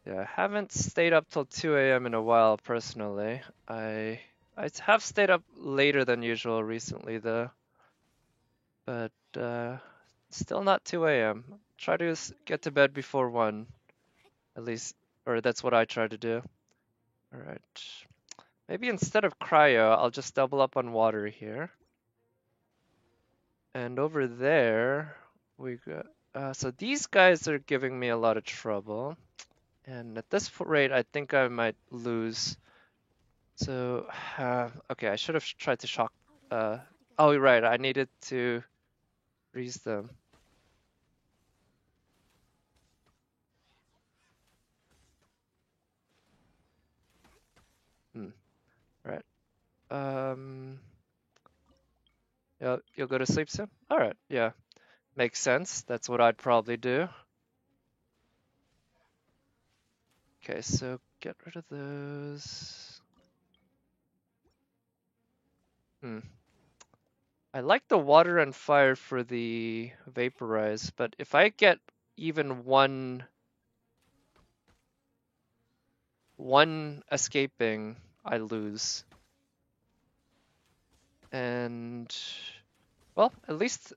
Yeah, I haven't stayed up till 2 a.m. in a while, personally. I have stayed up later than usual recently, though. But, still not 2 a.m. Try to get to bed before 1, at least. Or that's what I try to do. Alright. Maybe instead of cryo, I'll just double up on water here. And over there, we got... so these guys are giving me a lot of trouble. And at this rate, I think I might lose. So, okay, I should have tried to shock. Oh, right, I needed to freeze them. Hmm. Right. You'll go to sleep soon? All right. Yeah, makes sense. That's what I'd probably do. Okay, so get rid of those. I like the water and fire for the vaporize, but if I get even one escaping, I lose. And well, at least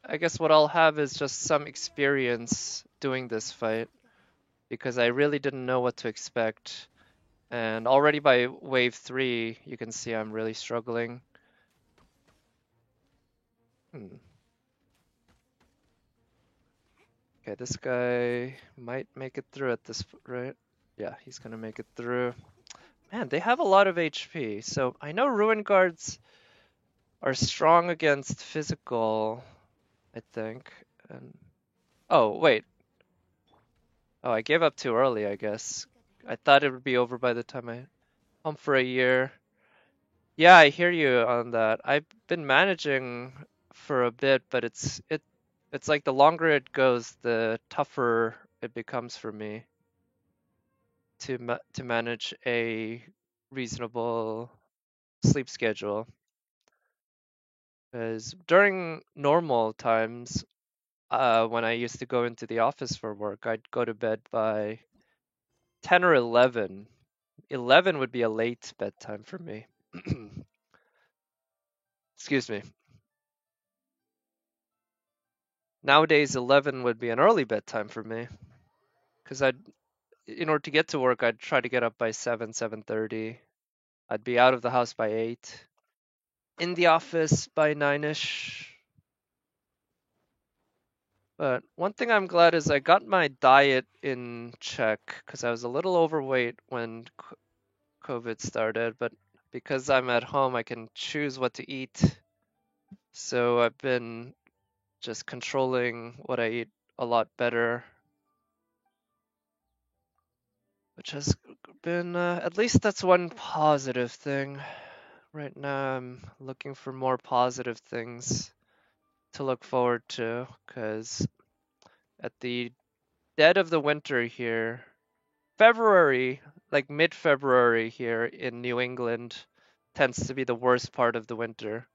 I guess what I'll have is just some experience doing this fight because I really didn't know what to expect. And already by wave 3, you can see I'm really struggling. Okay, this guy might make it through at this, right? Yeah, he's gonna make it through. Man, they have a lot of HP. So I know Ruin Guards are strong against physical, I think. And oh, wait. Oh, I gave up too early, I guess. I thought it would be over by the time I home for a year. Yeah, I hear you on that. I've been managing for a bit, but it's like the longer it goes, the tougher it becomes for me to manage a reasonable sleep schedule. Because during normal times, when I used to go into the office for work, I'd go to bed by 10 or 11. 11 would be a late bedtime for me. Excuse me. Nowadays, 11 would be an early bedtime for me. Because in order to get to work, I'd try to get up by 7, 7:30. I'd be out of the house by 8. In the office by 9ish. But one thing I'm glad is I got my diet in check because I was a little overweight when COVID started, but because I'm at home, I can choose what to eat. So I've been just controlling what I eat a lot better, which has been, at least that's one positive thing. Right now, I'm looking for more positive things to look forward to because at the dead of the winter here, February, like mid-February here in New England, tends to be the worst part of the winter.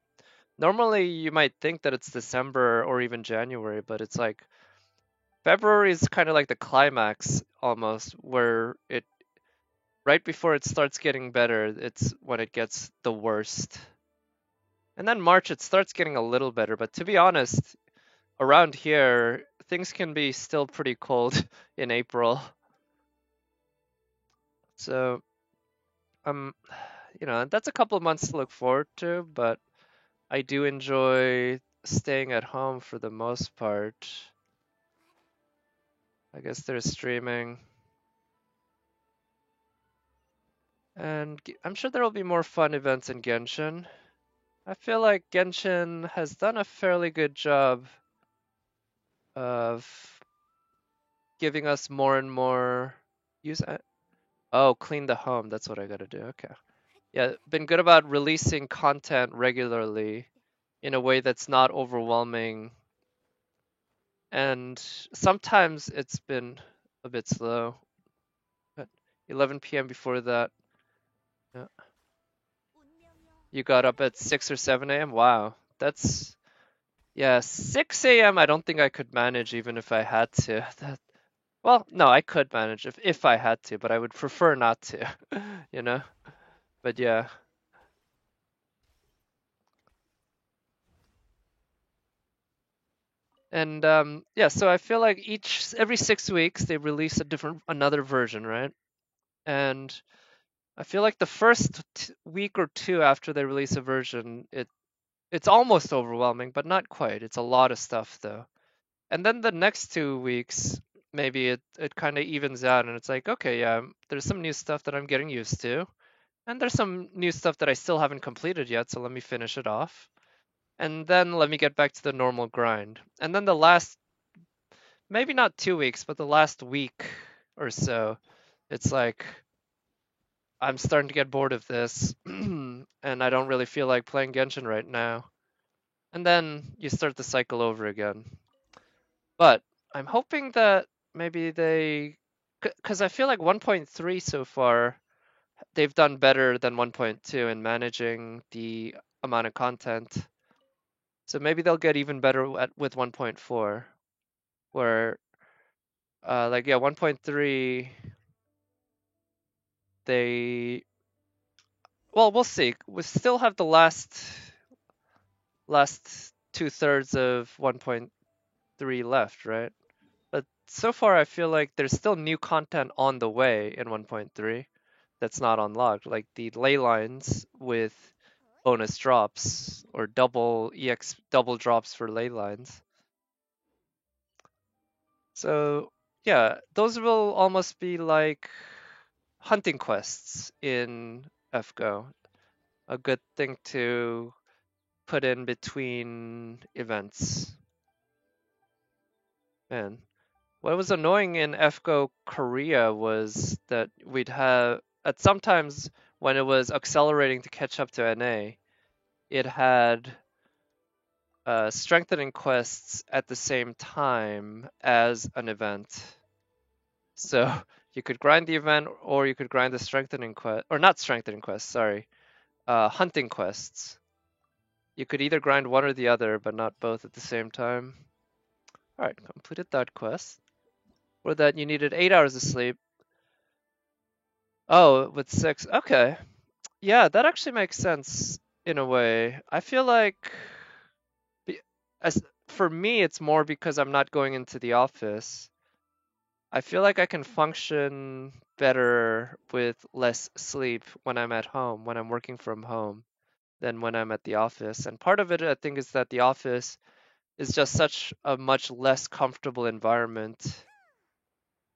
Normally, you might think that it's December or even January, but it's like February is kind of like the climax almost, where it right before it starts getting better, it's when it gets the worst. And then March, it starts getting a little better, but to be honest, around here, things can be still pretty cold in April. So, um, that's a couple of months to look forward to, but I do enjoy staying at home for the most part. I guess there's streaming. And I'm sure there will be more fun events in Genshin. I feel like Genshin has done a fairly good job of giving us more and more use. Oh, clean the home. That's what I gotta do. Okay. Yeah, been good about releasing content regularly in a way that's not overwhelming. And sometimes it's been a bit slow. But 11 p.m. before that, yeah. You got up at 6 or 7 a.m.? Wow. Yeah, 6 a.m. I don't think I could manage even if I had to. Well, no, I could manage if I had to, but I would prefer not to, you know? But yeah. And yeah, so I feel like every 6 weeks they release another version, right? And I feel like the first week or two after they release a version, it's almost overwhelming, but not quite. It's a lot of stuff though. And then the next 2 weeks, maybe it kind of evens out and it's like, okay, yeah, there's some new stuff that I'm getting used to. And there's some new stuff that I still haven't completed yet, so let me finish it off. And then let me get back to the normal grind. And then the last, maybe not 2 weeks, but the last week or so, it's like, I'm starting to get bored of this, and I don't really feel like playing Genshin right now. And then you start the cycle over again. But I'm hoping that maybe they Because I feel like 1.3 so far, they've done better than 1.2 in managing the amount of content. So maybe they'll get even better with 1.4, where like yeah, 1.3 they well, we'll see. We still have the last two-thirds of 1.3 left, right? But so far, I feel like there's still new content on the way in 1.3 that's not unlocked, like the ley lines with bonus drops or double drops for ley lines. So yeah, those will almost be like hunting quests in FGO. A good thing to put in between events. Man, what was annoying in FGO Korea was that we'd have at sometimes when it was accelerating to catch up to NA, it had strengthening quests at the same time as an event. So you could grind the event or you could grind the strengthening quest, or not strengthening quests, sorry, hunting quests. You could either grind one or the other, but not both at the same time. Alright, completed that quest. Or that you needed 8 hours of sleep. Oh, with 6. Okay. Yeah, that actually makes sense in a way. I feel like be- as for me it's more because I'm not going into the office. I feel like I can function better with less sleep when I'm at home, when I'm working from home, than when I'm at the office. And part of it, I think, is that the office is just such a much less comfortable environment.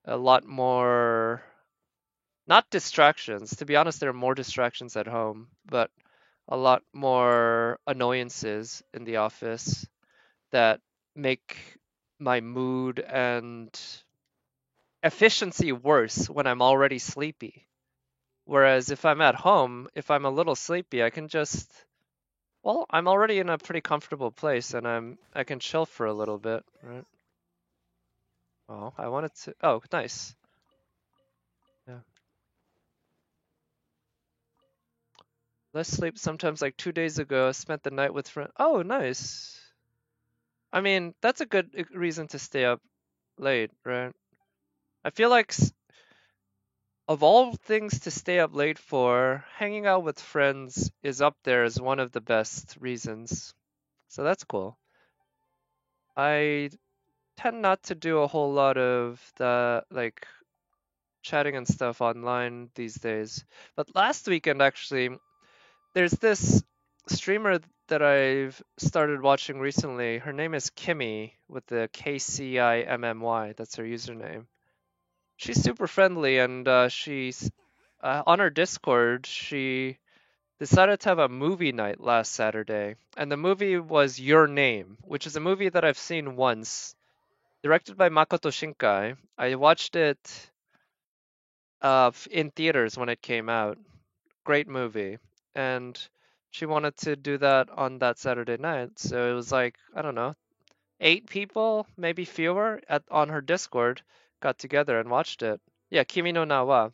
A lot more, not distractions. To be honest, there are more distractions at home, but a lot more annoyances in the office that make my mood and efficiency worse when I'm already sleepy. Whereas if I'm at home, if I'm a little sleepy, I can just well, I'm already in a pretty comfortable place and I can chill for a little bit, right? Oh, I wanted to oh, nice. Yeah. Less sleep sometimes like 2 days ago, I spent the night with friends. Oh, nice. I mean, that's a good reason to stay up late, right? I feel like of all things to stay up late for, hanging out with friends is up there as one of the best reasons. So that's cool. I tend not to do a whole lot of the like chatting and stuff online these days. But last weekend actually, there's this streamer that I've started watching recently. Her name is Kimmy with the KCIMMY. That's her username. She's super friendly and she's on her Discord. She decided to have a movie night last Saturday, and the movie was Your Name, which is a movie that I've seen once, directed by Makoto Shinkai. I watched it in theaters when it came out. Great movie, and she wanted to do that on that Saturday night. So it was like I don't know, 8 people, maybe fewer, at on her Discord, got together and watched it. Yeah, Kimi no Na wa.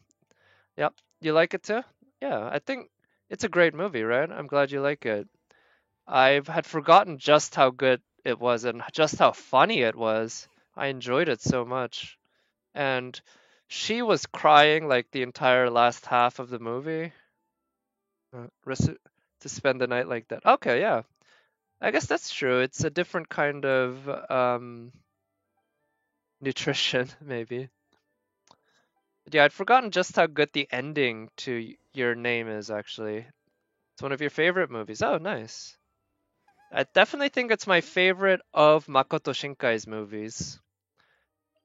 Yep, you like it too? Yeah, I think it's a great movie, right? I'm glad you like it. I had forgotten just how good it was and just how funny it was. I enjoyed it so much. And she was crying like the entire last half of the movie. To spend the night like that. Okay, yeah. I guess that's true. It's a different kind of nutrition, maybe. But yeah, I'd forgotten just how good the ending to Your Name is, actually. It's one of your favorite movies. Oh, nice. I definitely think it's my favorite of Makoto Shinkai's movies.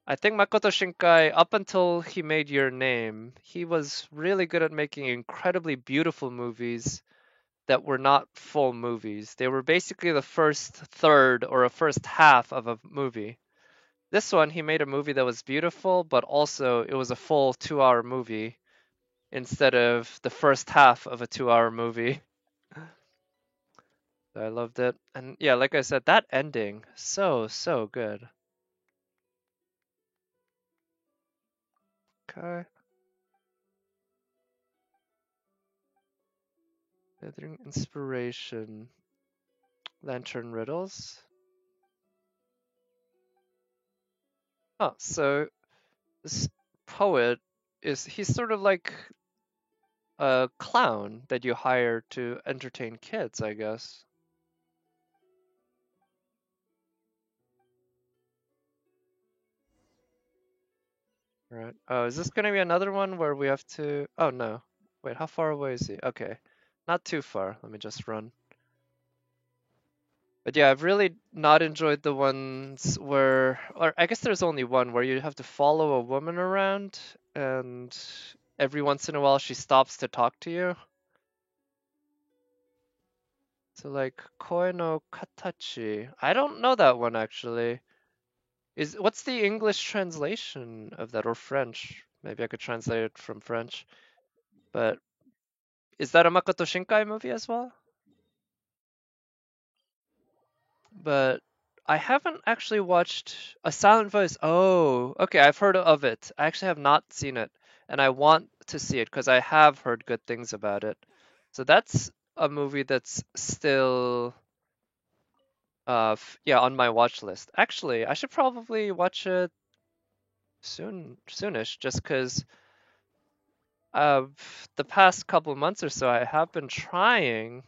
I think Makoto Shinkai, up until he made Your Name, he was really good at making incredibly beautiful movies that were not full movies. They were basically the first third or a first half of a movie. This one, he made a movie that was beautiful, but also it was a full 2 hour movie instead of the first half of a 2 hour movie. I loved it. And yeah, like I said, that ending, so, so good. Okay. Gathering inspiration. Lantern riddles. Oh, so this poet he's sort of like a clown that you hire to entertain kids, I guess. Right. Oh, is this gonna be another one where we have to? Oh no. Wait, how far away is he? Okay. Not too far. Let me just run. But yeah, I've really not enjoyed the ones where, or I guess there's only one where you have to follow a woman around and every once in a while she stops to talk to you. So like Koi no Katachi. I don't know that one actually. What's the English translation of that or French? Maybe I could translate it from French. But is that a Makoto Shinkai movie as well? But I haven't actually watched A Silent Voice. Oh, okay, I've heard of it. I actually have not seen it, and I want to see it because I have heard good things about it. So that's a movie that's still yeah, on my watch list. Actually, I should probably watch it soonish just because uh the past couple months or so I have been trying,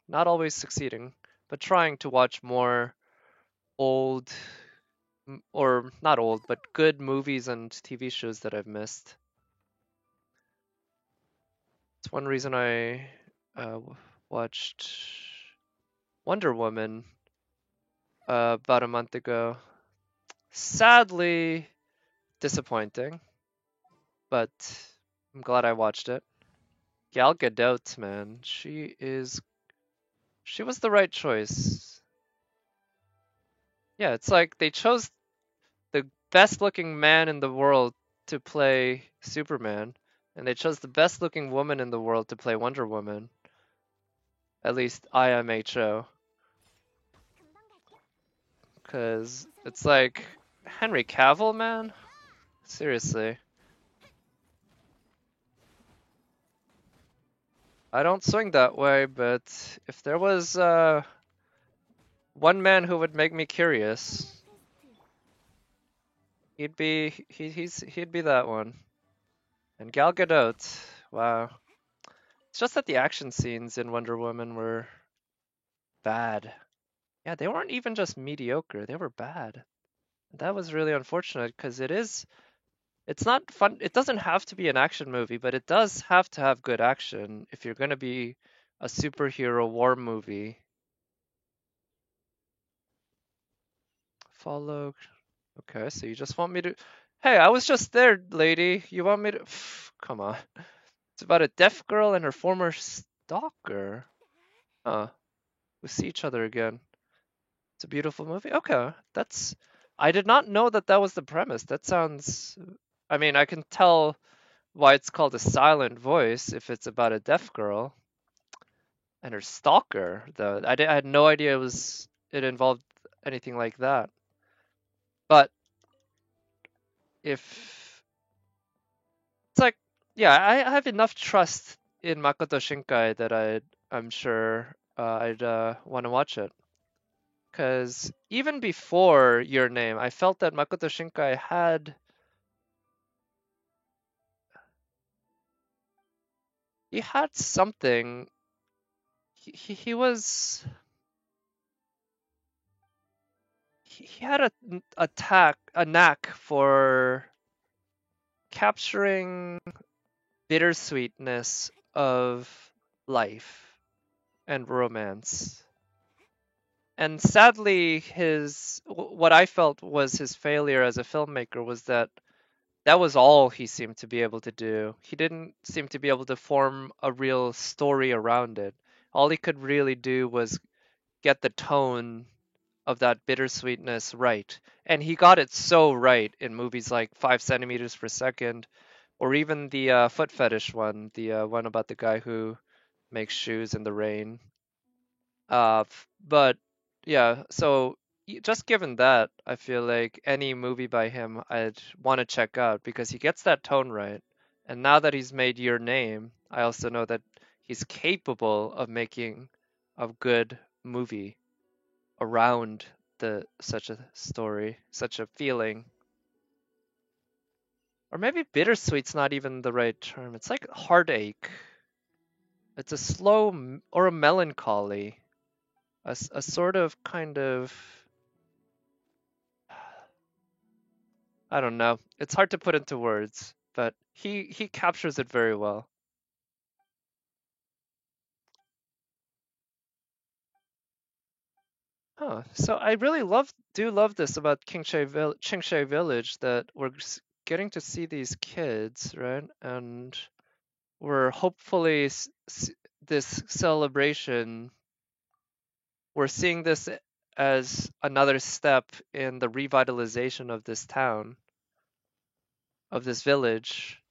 not always succeeding, but trying to watch more old or not old, but good movies and TV shows that I've missed. It's one reason I watched Wonder Woman about a month ago. Sadly disappointing, but I'm glad I watched it. Gal Gadot, man, she was the right choice. Yeah, it's like they chose the best looking man in the world to play Superman, and they chose the best looking woman in the world to play Wonder Woman. At least IMHO. Because it's like, Henry Cavill, man? Seriously. I don't swing that way, but if there was one man who would make me curious, he'd be that one. And Gal Gadot, wow. It's just that the action scenes in Wonder Woman were bad. Yeah, they weren't even just mediocre, they were bad. That was really unfortunate because it's not fun. It doesn't have to be an action movie, but it does have to have good action if you're going to be a superhero war movie. Follow. Okay, so you just want me to. Hey, I was just there, lady. You want me to. Come on. It's about a deaf girl and her former stalker. Huh. We see each other again. It's a beautiful movie. Okay, that's. I did not know that that was the premise. That sounds. I mean, I can tell why it's called a silent voice if it's about a deaf girl and her stalker. Though I had no idea it involved anything like that. But if it's like, yeah, I have enough trust in Makoto Shinkai that I'm sure I'd want to watch it. Because even before Your Name, I felt that Makoto Shinkai he had something. He was he had a knack for capturing bittersweetness of life and romance. And sadly, what I felt was his failure as a filmmaker was that that was all he seemed to be able to do. He didn't seem to be able to form a real story around it. All he could really do was get the tone of that bittersweetness right. And he got it so right in movies like 5 centimeters per second, or even the foot fetish one, the one about the guy who makes shoes in the rain. But yeah, so just given that, I feel like any movie by him I'd want to check out because he gets that tone right. And now that he's made Your Name, I also know that he's capable of making a good movie around the such a story, such a feeling. Or maybe bittersweet's not even the right term. It's like heartache. It's a or a melancholy, a sort of kind of I don't know. It's hard to put into words, but he captures it very well. Huh. So I really love this about Qingshay Village that we're getting to see these kids, right? And we're hopefully this celebration. We're seeing this as another step in the revitalization of this town, of this village,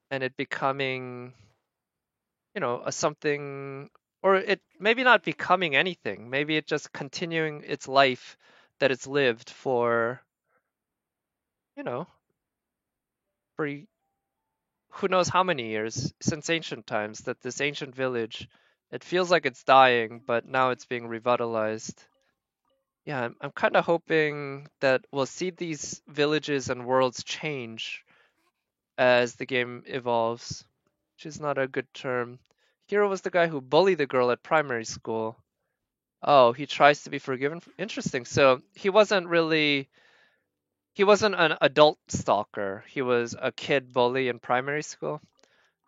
and it becoming a something, or it maybe not becoming anything. Maybe it just continuing its life that it's lived for, you know, for who knows how many years since ancient times. That this ancient village, it feels like it's dying, but now it's being revitalized. Yeah, I'm kind of hoping that we'll see these villages and worlds change as the game evolves, which is not a good term. Hero was the guy who bullied the girl at primary school. Oh, he tries to be forgiven. Interesting. So he wasn't an adult stalker. He was a kid bully in primary school.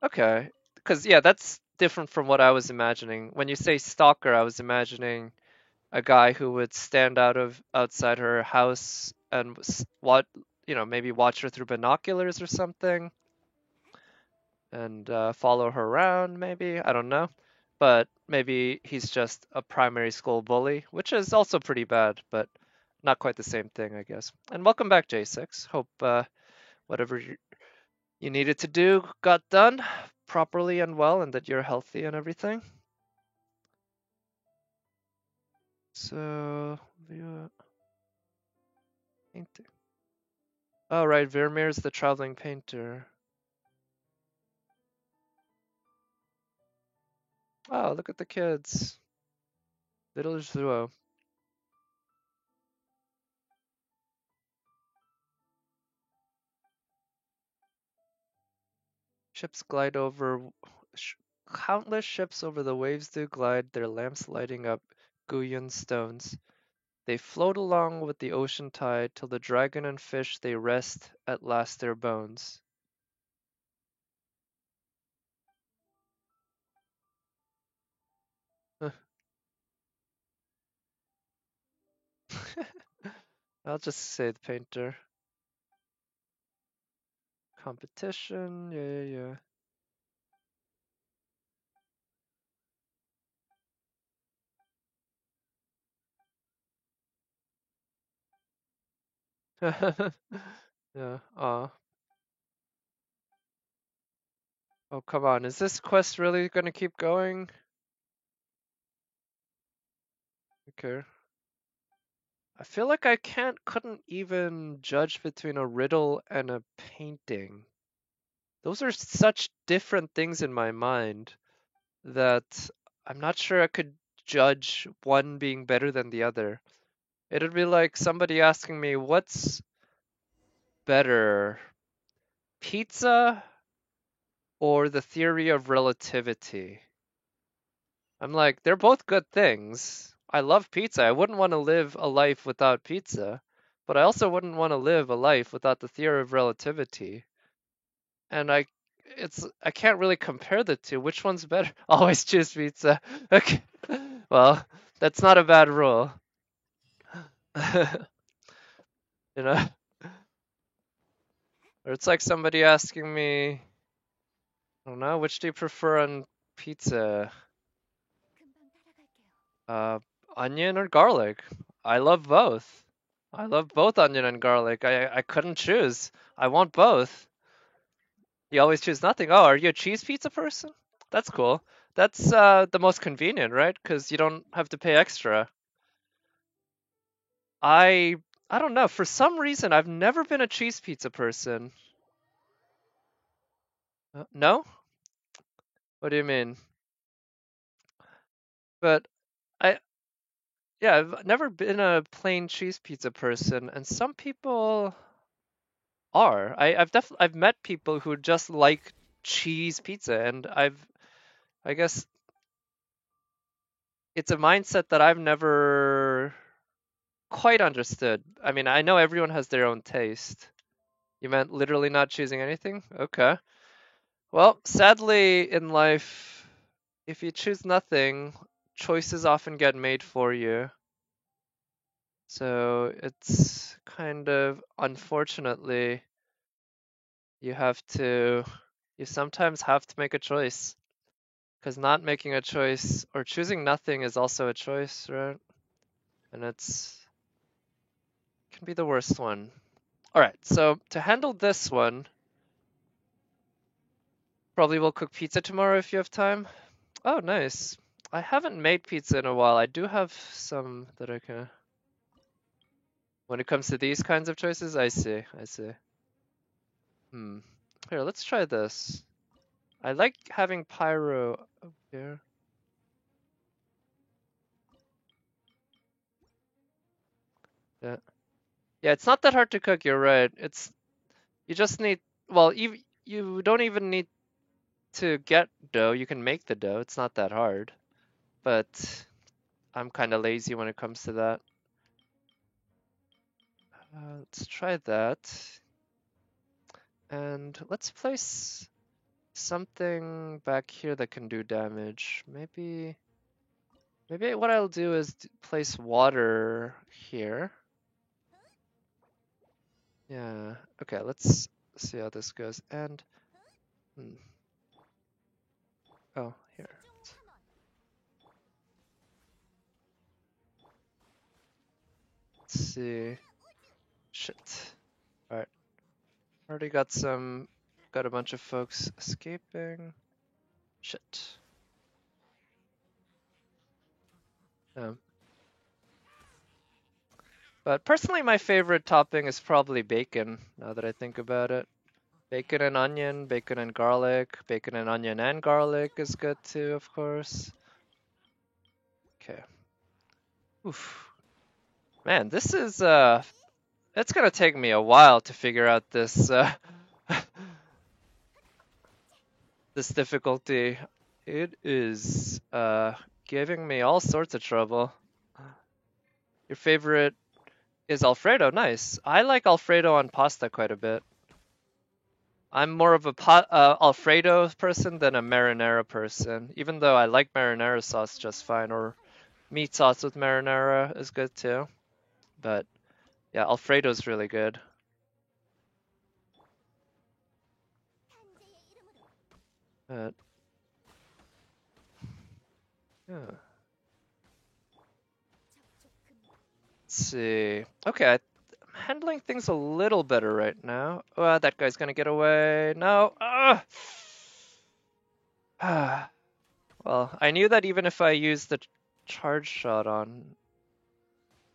Okay. Because yeah, that's different from what I was imagining. When you say stalker, I was imagining a guy who would stand outside her house and what maybe watch her through binoculars or something and follow her around. Maybe I don't know, but maybe he's just a primary school bully, which is also pretty bad, but not quite the same thing, I guess. And welcome back, J6. Hope whatever you needed to do got done properly and well, and that you're healthy and everything. So, painting. Oh, right, Vermeer's the traveling painter. Oh, look at the kids. Little Zuo. Ships glide over. Countless ships over the waves do glide, their lamps lighting up Guyan stones. They float along with the ocean tide till the dragon and fish they rest at last their bones. I'll just say the painter. Competition, yeah. Yeah. Oh, come on. Is this quest really gonna keep going? Okay. I feel like I couldn't even judge between a riddle and a painting. Those are such different things in my mind that I'm not sure I could judge one being better than the other. It'd be like somebody asking me, what's better, pizza or the theory of relativity? I'm like, they're both good things. I love pizza. I wouldn't want to live a life without pizza, but I also wouldn't want to live a life without the theory of relativity. And I can't really compare the two. Which one's better? Always choose pizza. Okay. Well, that's not a bad rule. You know? Or it's like somebody asking me, I don't know, which do you prefer on pizza? Uh, onion or garlic? I love both. I love both onion and garlic. I couldn't choose. I want both. You always choose nothing. Oh, are you a cheese pizza person? That's cool. That's the most convenient, right? Because you don't have to pay extra. I don't know. For some reason, I've never been a cheese pizza person. No? What do you mean? But I yeah, I've never been a plain cheese pizza person, and some people are. I've met people who just like cheese pizza, and I guess it's a mindset that I've never quite understood. I mean, I know everyone has their own taste. You meant literally not choosing anything? Okay. Well, sadly in life, if you choose nothing, choices often get made for you. So it's kind of unfortunately you sometimes have to make a choice. Because not making a choice or choosing nothing is also a choice, right? And can be the worst one. Alright, so to handle this one, probably we'll cook pizza tomorrow if you have time. Oh, nice. I haven't made pizza in a while. I do have some that I can. When it comes to these kinds of choices, I see, I see. Hmm. Here, let's try this. I like having pyro up here. Yeah. Yeah, it's not that hard to cook, you're right. You just need, well, you don't even need to get dough. You can make the dough. It's not that hard. But I'm kind of lazy when it comes to that. Let's try that. And let's place something back here that can do damage. Maybe what I'll do is place water here. Yeah. Okay, let's see how this goes. And oh, here. Let's see. Shit. Alright. Already got a bunch of folks escaping. Shit. Um, but personally, my favorite topping is probably bacon, now that I think about it. Bacon and onion, bacon and garlic, bacon and onion and garlic is good too, of course. Okay. Oof. Man, this is, it's gonna take me a while to figure out this, this difficulty. It is, giving me all sorts of trouble. Your favorite is Alfredo, nice. I like Alfredo on pasta quite a bit. I'm more of a Alfredo person than a marinara person, even though I like marinara sauce just fine, or meat sauce with marinara is good too. But yeah, Alfredo's really good. But yeah. Let's see. Okay, I'm handling things a little better right now. That guy's gonna get away. No. Ah. Well, I knew that even if I used the charge shot on,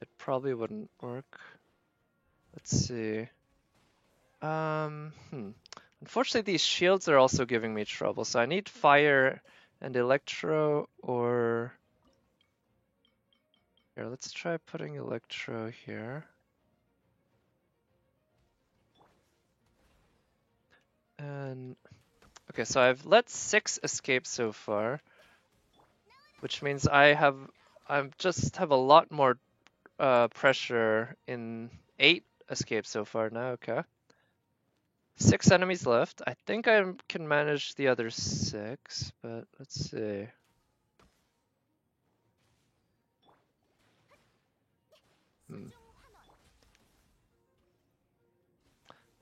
it probably wouldn't work. Let's see. Unfortunately, these shields are also giving me trouble, so I need fire and electro, or here, let's try putting electro here. And okay, so I've let 6 escape so far, which means I just have a lot more pressure in 8 escapes so far now. Okay. 6 enemies left. I think I can manage the other 6, but let's see.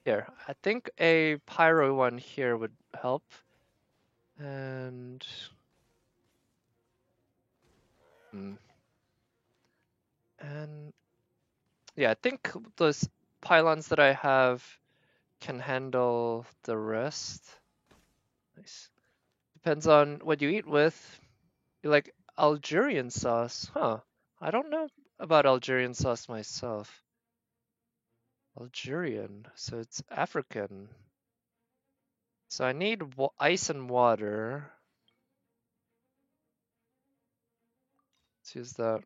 Here, I think a pyro one here would help. And and yeah, I think those pylons that I have can handle the rest. Nice. Depends on what you eat with. You like Algerian sauce, huh? I don't know. about Algerian sauce myself. Algerian, so it's African. So I need ice and water. Let's use that.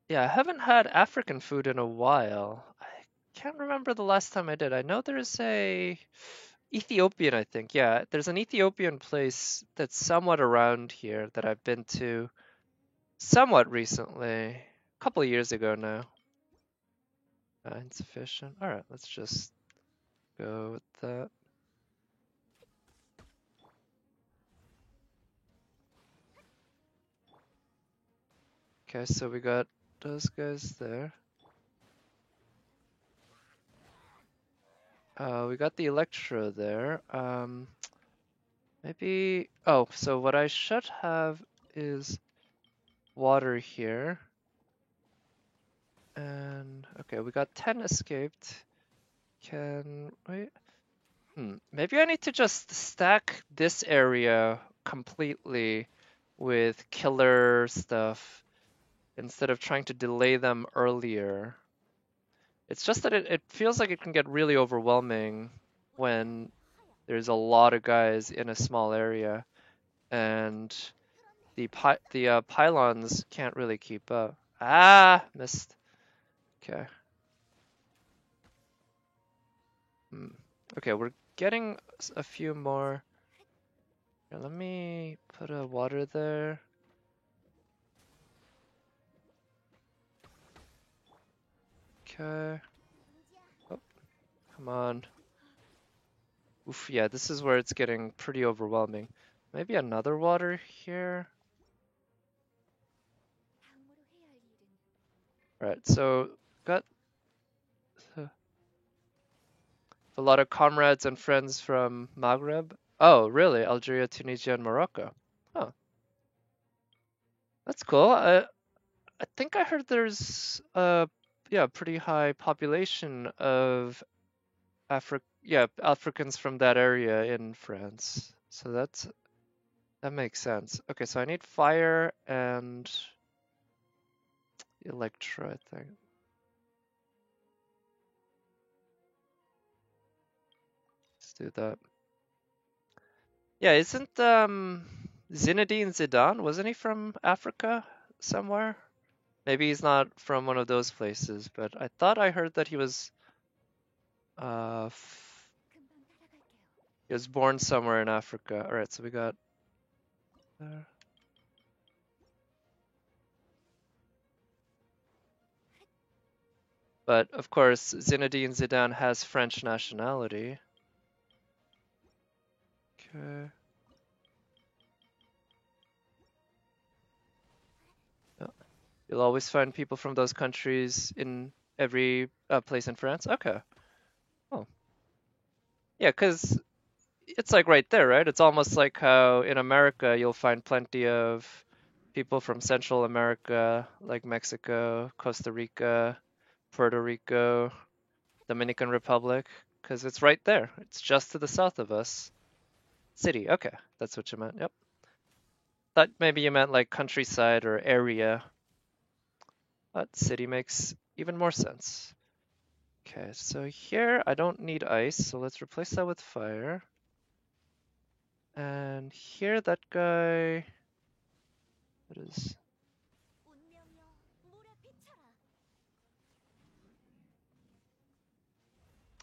Yeah, I haven't had African food in a while. I can't remember the last time I did. I know there's a Ethiopian, I think. Yeah, there's an Ethiopian place that's somewhat around here that I've been to somewhat recently. A couple of years ago now. Insufficient. All right, let's just go with that. Okay, so we got those guys there. We got the Electro there. Maybe. Oh, so what I should have is water here. And okay, we got 10 escaped. Can wait. Maybe I need to just stack this area completely with killer stuff instead of trying to delay them earlier. It's just that it feels like it can get really overwhelming when there's a lot of guys in a small area and the pylons can't really keep up. Ah, missed. Okay. Okay, we're getting a few more. Here, let me put a water there. Okay. Oh, come on. Oof, yeah, this is where it's getting pretty overwhelming. Maybe another water here. Alright, so got a lot of comrades and friends from Maghreb. Oh, really? Algeria, Tunisia, and Morocco. Oh, that's cool. I think I heard there's a yeah, pretty high population of Africans from that area in France. So that makes sense. Okay, so I need fire and electro, I think. Let's do that. Yeah, isn't Zinedine Zidane, wasn't he from Africa somewhere? Maybe he's not from one of those places, but I thought I heard that uh he was born somewhere in Africa. All right, so we got there. But of course, Zinedine Zidane has French nationality. Okay. Yeah. You'll always find people from those countries in every place in France. Okay. Oh. Yeah, because it's like right there, right? It's almost like how in America you'll find plenty of people from Central America, like Mexico, Costa Rica, Puerto Rico, Dominican Republic, because it's right there. It's just to the south of us. City, okay, that's what you meant. Yep. Thought maybe you meant like countryside or area, but city makes even more sense. Okay, so here I don't need ice, so let's replace that with fire. And here that guy, what is?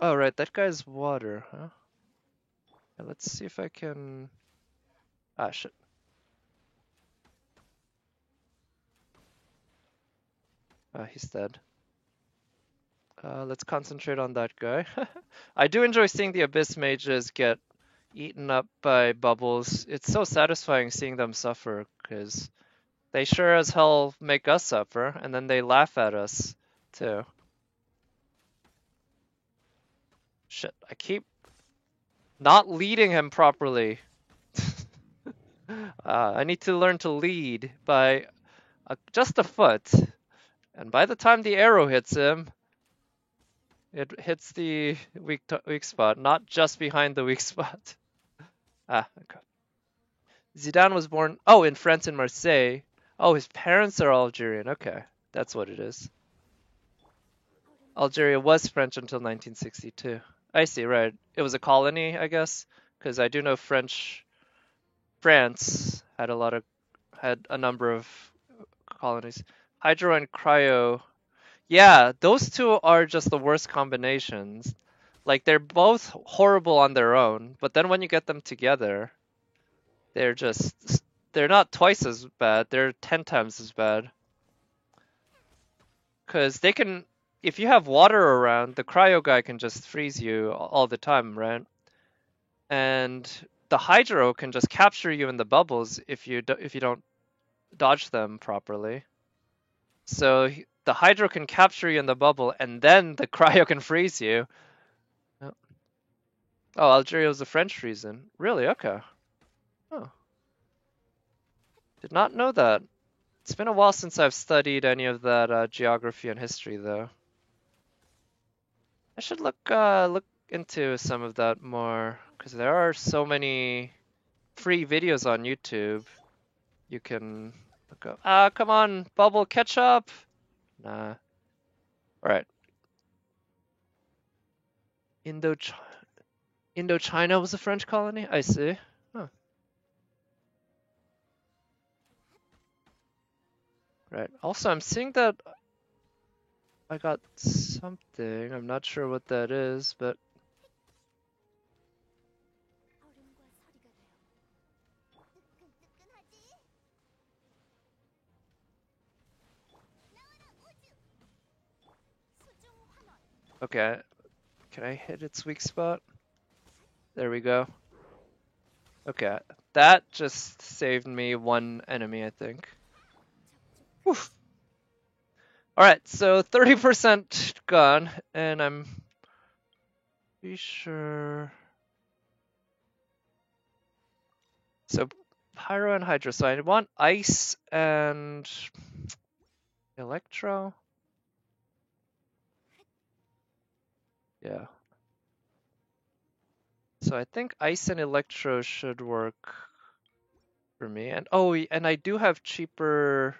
Oh, right, that guy's water, huh? Yeah, let's see if I can. Ah, shit. Ah, he's dead. Let's concentrate on that guy. I do enjoy seeing the Abyss mages get eaten up by bubbles. It's so satisfying seeing them suffer, because they sure as hell make us suffer, and then they laugh at us, too. Shit, I keep not leading him properly. I need to learn to lead by just a foot. And by the time the arrow hits him, it hits the weak spot, not just behind the weak spot. Ah, okay. Zidane was born, oh, in France in Marseille. Oh, his parents are Algerian. Okay, that's what it is. Algeria was French until 1962. I see, right. It was a colony, I guess, because I do know France had a number of colonies. Hydro and cryo. Yeah, those two are just the worst combinations. Like they're both horrible on their own, but then when you get them together, they're just they're not twice as bad, they're 10 times as bad. Cuz they can if you have water around, the cryo guy can just freeze you all the time, right? And the hydro can just capture you in the bubbles if you don't dodge them properly. So the hydro can capture you in the bubble, and then the cryo can freeze you. Oh, Algeria was the French reason. Really? Okay. Oh, did not know that. It's been a while since I've studied any of that geography and history, though. I should look into some of that more, because there are so many free videos on YouTube. You can look up. Ah, come on, Bubble, catch up! Nah. Alright. Indochina was a French colony? I see. Huh. Right. Also, I'm seeing that I got something. I'm not sure what that is, but okay. Can I hit its weak spot? There we go. Okay. That just saved me one enemy, I think. Oof. Alright, so 30% gone, and I'm pretty sure. So Pyro and Hydro. So I want Ice and Electro. Yeah. So I think Ice and Electro should work for me. And oh, and I do have cheaper.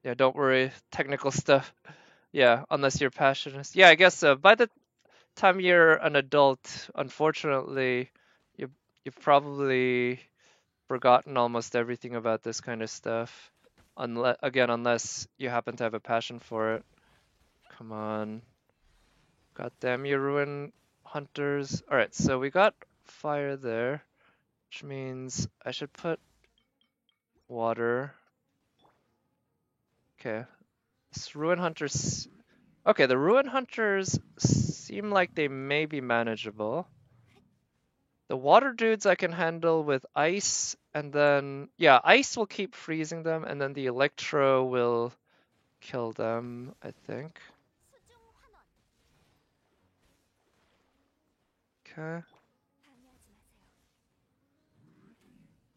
Yeah, don't worry. Technical stuff. Yeah, unless you're passionate. Yeah, I guess so. By the time you're an adult, unfortunately, you you've probably forgotten almost everything about this kind of stuff. Unless you happen to have a passion for it. Come on. God damn you, Ruin Hunters. Alright, so we got fire there, which means I should put water. Okay. This Ruin Hunters. Okay, the Ruin Hunters seem like they may be manageable. The water dudes I can handle with ice, and then, yeah, ice will keep freezing them, and then the electro will kill them, I think. Okay.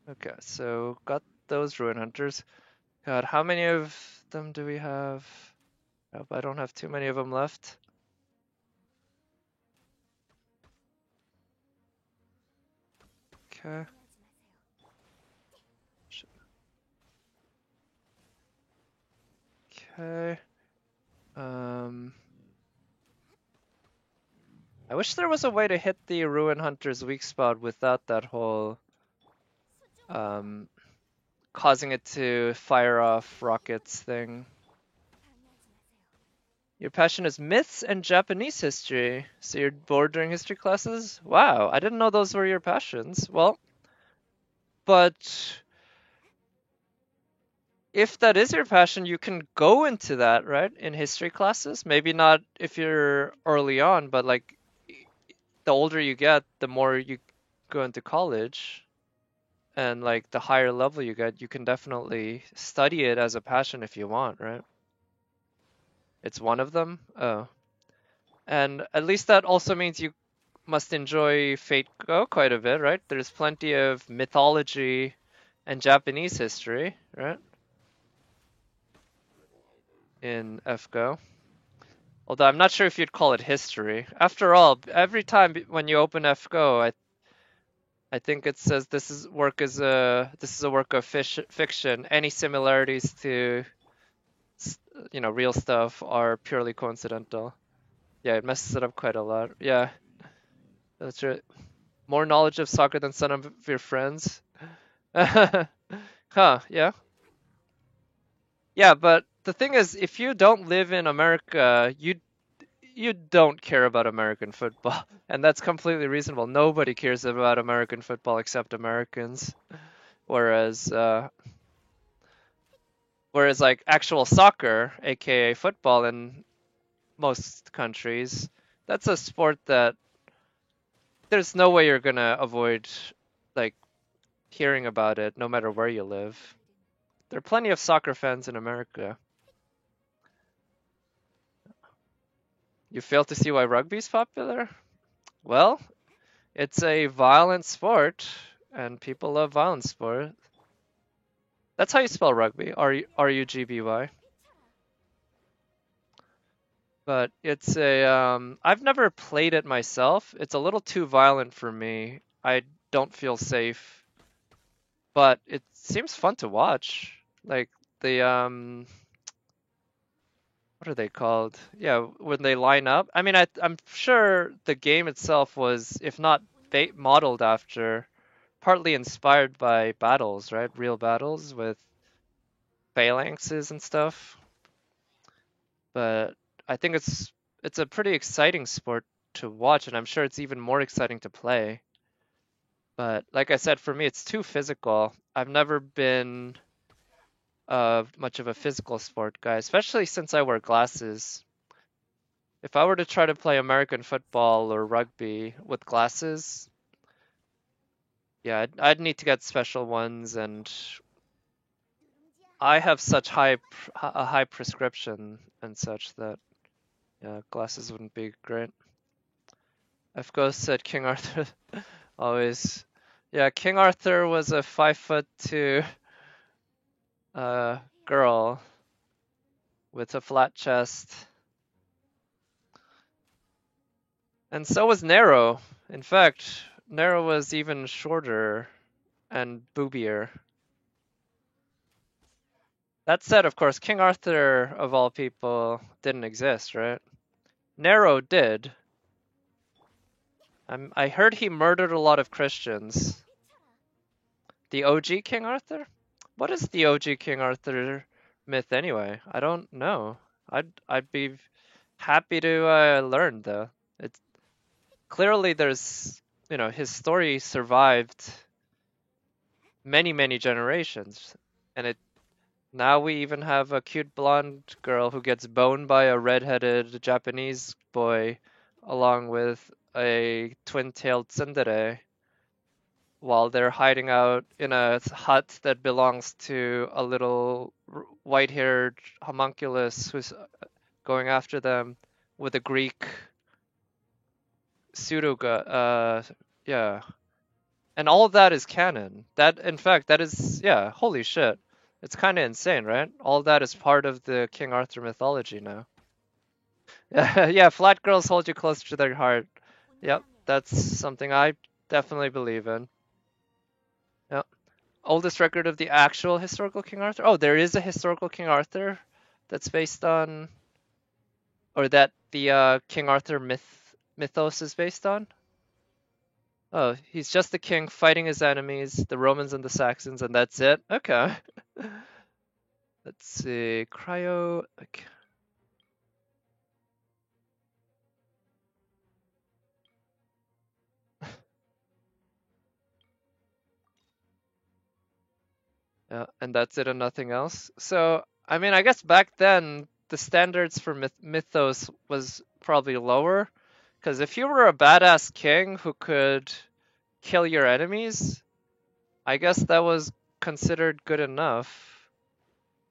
Okay, so got those Ruin Hunters. God, how many of them do we have? I hope I don't have too many of them left. Okay. Okay. I wish there was a way to hit the Ruin Hunter's weak spot without that whole, causing it to fire off rockets thing. Your passion is myths and Japanese history. So you're bored during history classes? Wow, I didn't know those were your passions. Well, but if that is your passion, you can go into that, right? In history classes. Maybe not if you're early on, but like the older you get, the more you go into college and like the higher level you get, you can definitely study it as a passion if you want, right? It's one of them. Oh. And at least that also means you must enjoy Fate Go quite a bit, right? There's plenty of mythology and Japanese history, right? In FGO. Although I'm not sure if you'd call it history. After all, every time when you open FGO, I think it says this is a work of fiction. Any similarities to real stuff are purely coincidental. Yeah, it messes it up quite a lot. Yeah, that's right. More knowledge of soccer than some of your friends. Huh, yeah. Yeah, but the thing is, if you don't live in America, you don't care about American football, and that's completely reasonable. Nobody cares about American football except Americans. Whereas, like actual soccer, aka football, in most countries, that's a sport that there's no way you're gonna avoid, like, hearing about it, no matter where you live. There are plenty of soccer fans in America. You fail to see why rugby's popular? Well, it's a violent sport, and people love violent sport. That's how you spell rugby, R-U-G-B-Y. But it's I've never played it myself. It's a little too violent for me. I don't feel safe, but it seems fun to watch. Like the what are they called? Yeah, when they line up. I mean, I'm sure the game itself was, if not modeled after, partly inspired by battles, right? Real battles with phalanxes and stuff. But I think it's a pretty exciting sport to watch, and I'm sure it's even more exciting to play. But like I said, for me, it's too physical. I've never been much of a physical sport guy, especially since I wear glasses. If I were to try to play American football or rugby with glasses, yeah, I'd need to get special ones, and I have such a high prescription and such that yeah, glasses wouldn't be great. FGO said King Arthur always. Yeah, King Arthur was a 5'2" girl with a flat chest. And so was Nero. In fact, Nero was even shorter and boobier. That said, of course, King Arthur, of all people, didn't exist, right? Nero did. I heard he murdered a lot of Christians. The OG King Arthur? What is the OG King Arthur myth anyway? I don't know. I'd be happy to learn though. It's clearly there's his story survived many generations, and it now we even have a cute blonde girl who gets boned by a redheaded Japanese boy, along with a twin-tailed tsundere, while they're hiding out in a hut that belongs to a little white-haired homunculus who's going after them with a Greek pseudo yeah. And all of that is canon. That, in fact, that is, yeah, holy shit. It's kind of insane, right? All of that is part of the King Arthur mythology now. Yeah, flat girls hold you close to their heart. Yep, that's something I definitely believe in. Yep. Oldest record of the actual historical King Arthur? Oh, there is a historical King Arthur that's based on, or that the King Arthur mythos is based on? Oh, he's just the king fighting his enemies, the Romans and the Saxons, and that's it? Okay. Let's see. Cryo. Okay. Yeah, and that's it and nothing else. So, I mean, I guess back then the standards for mythos was probably lower, because if you were a badass king who could kill your enemies, I guess that was considered good enough.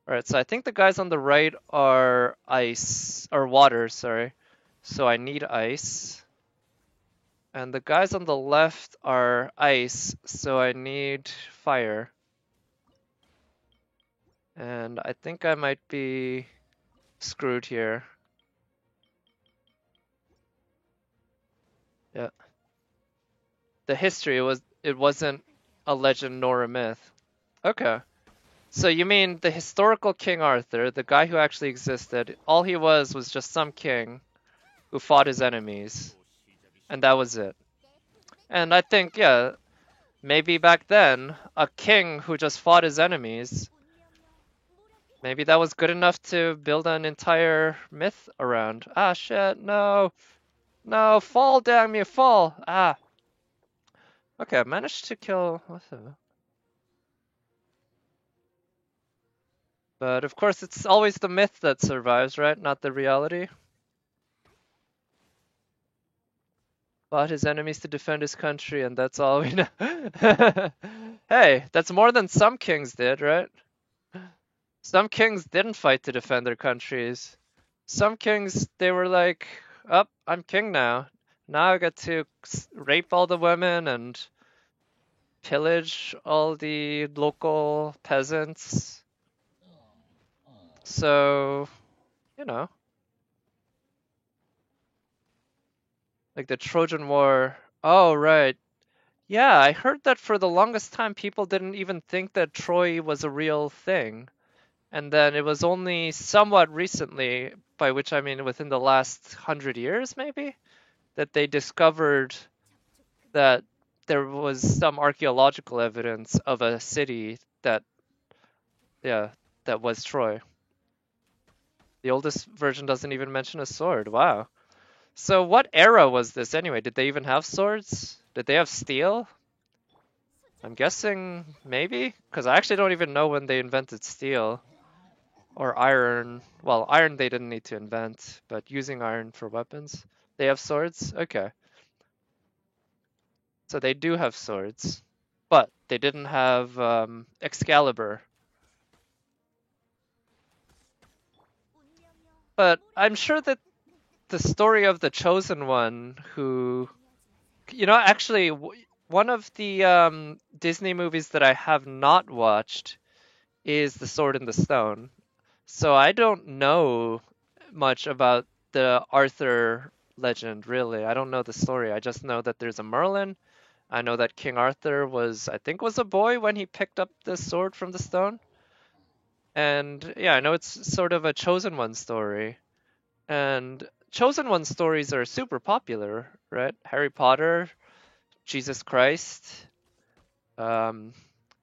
All right, so I think the guys on the right are ice or water, sorry. So I need ice. And the guys on the left are ice, so I need fire. And I think I might be screwed here. Yeah. The history it wasn't a legend nor a myth. Okay. So you mean the historical King Arthur, the guy who actually existed, all he was just some king who fought his enemies, and that was it. And I think, yeah, maybe back then, a king who just fought his enemies, maybe that was good enough to build an entire myth around. Ah, shit, no. No, fall, damn you, fall. Ah. Okay, I managed to kill. But of course, it's always the myth that survives, right? Not the reality. Fought his enemies to defend his country, and that's all we know. Hey, that's more than some kings did, right? Some kings didn't fight to defend their countries. Some kings, they were like, oh, I'm king now. Now I get to rape all the women and pillage all the local peasants. So, you know, like the Trojan War. Oh, right. Yeah, I heard that for the longest time people didn't even think that Troy was a real thing. And then it was only somewhat recently, by which I mean within the last 100 years maybe, that they discovered that there was some archaeological evidence of a city that, yeah, that was Troy. The oldest version doesn't even mention a sword. Wow. So what era was this anyway? Did they even have swords? Did they have steel? I'm guessing maybe, because I actually don't even know when they invented steel or iron. Well, iron they didn't need to invent, but using iron for weapons. They have swords? Okay. So they do have swords, but they didn't have Excalibur. But I'm sure that the story of the Chosen One, who, actually, one of the Disney movies that I have not watched is The Sword in the Stone. So I don't know much about the Arthur legend, really. I don't know the story. I just know that there's a Merlin. I know that King Arthur I think was a boy when he picked up the sword from the stone. And yeah, I know it's sort of a Chosen One story. And Chosen One stories are super popular, right? Harry Potter, Jesus Christ, um,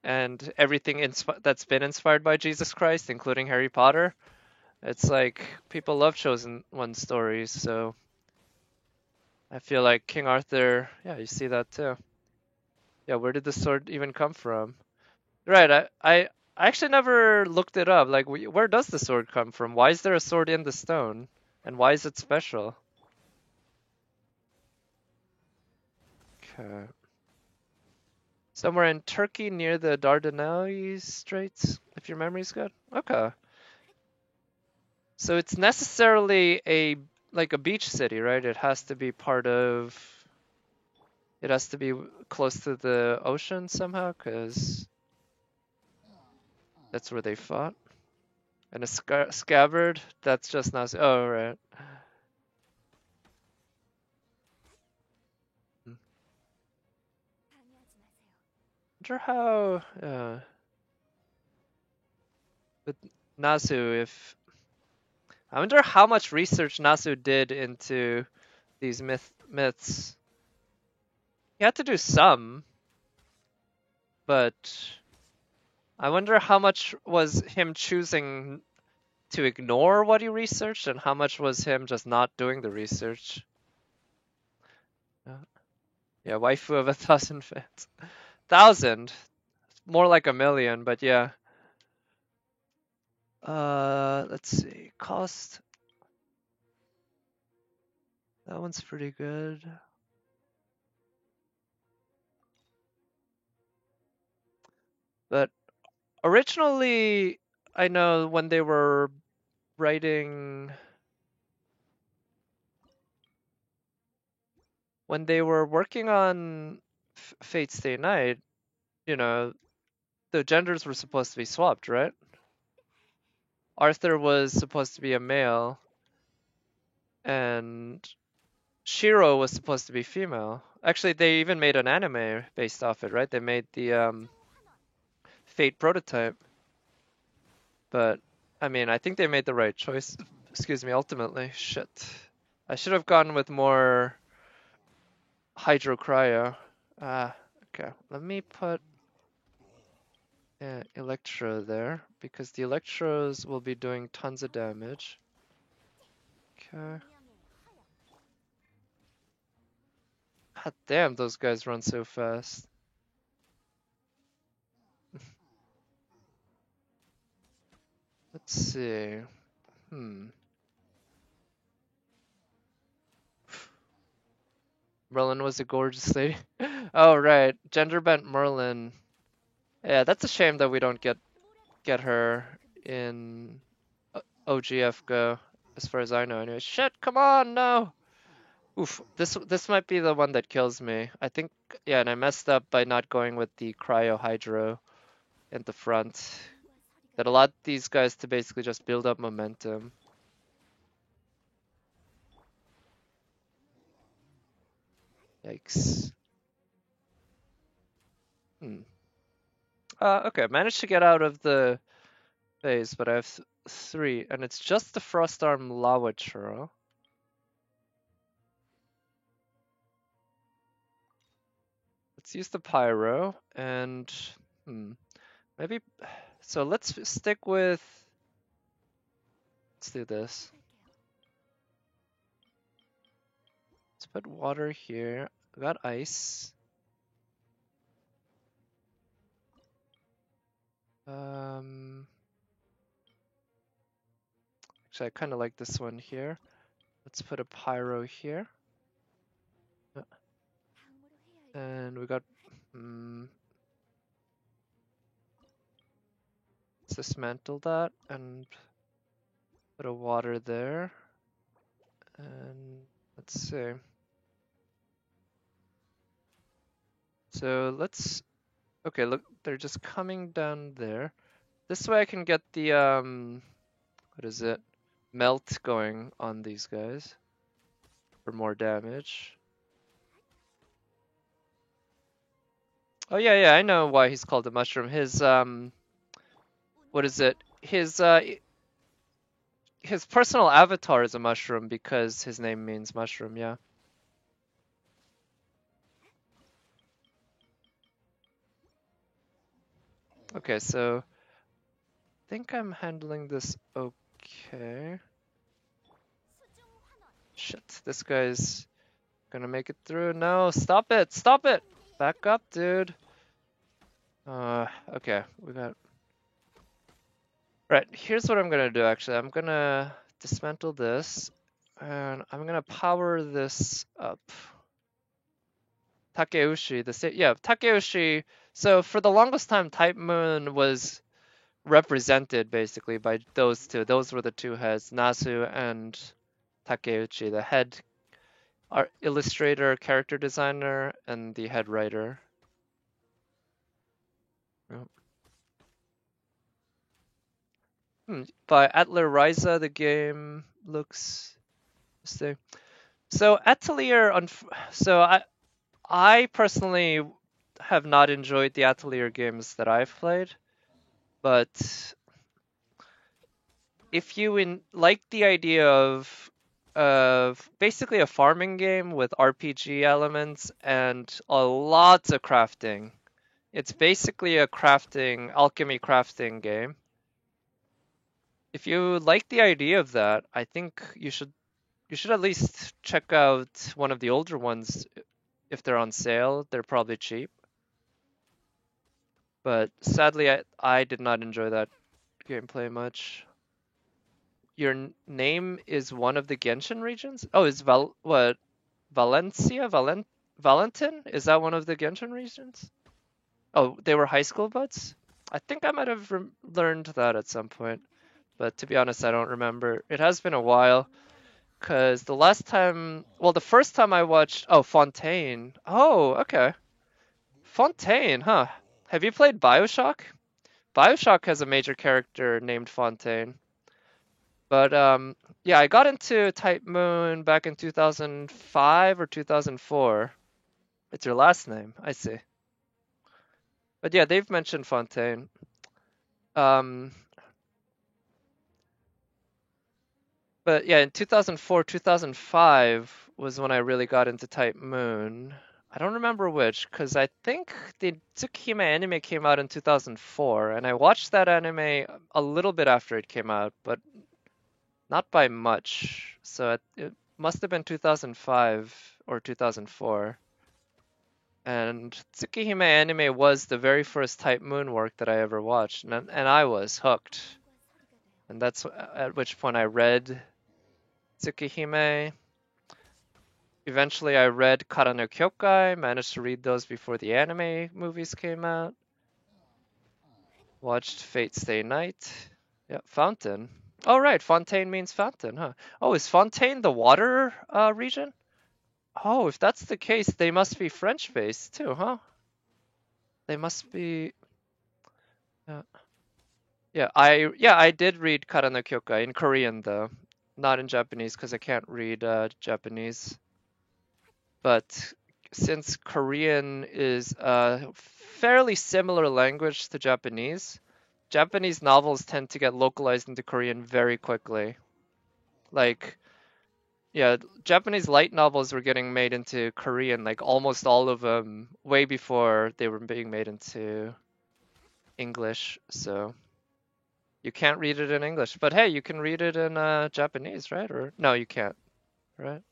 and everything that's been inspired by Jesus Christ, including Harry Potter. It's like people love Chosen One stories, so I feel like King Arthur, yeah, you see that too. Yeah, where did the sword even come from? Right, I actually never looked it up. Like, where does the sword come from? Why is there a sword in the stone? And why is it special? Okay. Somewhere in Turkey near the Dardanelles Straits, if your memory's good. Okay. So it's necessarily like a beach city, right? It has to be close to the ocean somehow, because that's where they fought. And a scabbard, that's just not. Oh, right. Wonder how. With Nasu, if I wonder how much research Nasu did into these myths. He had to do some, but I wonder how much was him choosing to ignore what he researched and how much was him just not doing the research. Yeah, waifu of 1,000 fans. 1,000? More like 1,000,000, but yeah. Let's see. Cost. That one's pretty good. But originally, I know when they were writing, when they were working on Fate Stay Night, you know, the genders were supposed to be swapped, right? Arthur was supposed to be a male, and Shiro was supposed to be female. Actually, they even made an anime based off it, right? They made the Fate prototype. But I mean, I think they made the right choice. Excuse me, ultimately. Shit. I should have gone with more Hydro Cryo. Okay. Let me put Electro there, because the Electros will be doing tons of damage. Okay. God damn, those guys run so fast. Let's see. Merlin was a gorgeous lady. Oh, right. Gender bent Merlin. Yeah, that's a shame that we don't get her in OGF Go, as far as I know. Anyway, shit, come on, no. Oof, this might be the one that kills me. I think, yeah, and I messed up by not going with the Cryo Hydro in the front. That allowed these guys to basically just build up momentum. Yikes. Okay, I managed to get out of the phase, but I have 3, and it's just the Frost Arm Lava Churl. Let's use the Pyro, and maybe, so let's stick with, let's do this. Let's put water here. We got ice. Actually, I kind of like this one here. Let's put a Pyro here. And we got, let's dismantle that and put a water there. And let's see. So let's, okay, look, they're just coming down there. This way I can get the, what is it? Melt going on these guys for more damage. Oh yeah, I know why he's called a mushroom. His, what is it? His personal avatar is a mushroom because his name means mushroom, yeah. Okay, so I think I'm handling this okay. Shit, this guy's gonna make it through. No, stop it, stop it! Back up, dude. Okay, we got... Right, here's what I'm gonna do actually. I'm gonna dismantle this, and I'm gonna power this up. Takeuchi, Takeuchi. So for the longest time, Type Moon was represented basically by those two. Those were the two heads, Nasu and Takeuchi, the head art illustrator, character designer, and the head writer. By Atelier Ryza, the game looks interesting. So Atelier, so I personally have not enjoyed the Atelier games that I've played, but if you like the idea of basically a farming game with RPG elements and a lot of crafting, it's basically a alchemy crafting game. If you like the idea of that, I think you should at least check out one of the older ones. If they're on sale, they're probably cheap. But sadly, I did not enjoy that gameplay much. Your name is one of the Genshin regions? Oh, is Valencia? Valentin? Is that one of the Genshin regions? Oh, they were high school buds? I think I might have learned that at some point. But to be honest, I don't remember. It has been a while. Because the last time, well, the first time I watched, oh, Fontaine. Oh, okay. Fontaine, huh? Have you played Bioshock? Bioshock has a major character named Fontaine. But yeah, I got into Type Moon back in 2005 or 2004. It's your last name, I see. But yeah, they've mentioned Fontaine. Um, but yeah, in 2004, 2005 was when I really got into Type Moon. I don't remember which, because I think the Tsukihime anime came out in 2004, and I watched that anime a little bit after it came out, but not by much. So it must have been 2005 or 2004. And Tsukihime anime was the very first Type Moon work that I ever watched, and I was hooked. And that's at which point I read Tsukihime. Eventually, I read Kara no Kyokai, managed to read those before the anime movies came out. Watched Fate Stay Night. Yeah, Fountain. Oh, right, Fontaine means fountain, huh? Oh, is Fontaine the water region? Oh, if that's the case, they must be French-based too, huh? They must be. Yeah, I did read Kara no Kyokai in Korean though, not in Japanese because I can't read Japanese. But since Korean is a fairly similar language to Japanese, Japanese novels tend to get localized into Korean very quickly. Like, yeah, Japanese light novels were getting made into Korean, like almost all of them, way before they were being made into English. So you can't read it in English, but hey, you can read it in Japanese, right? Or no, you can't, right?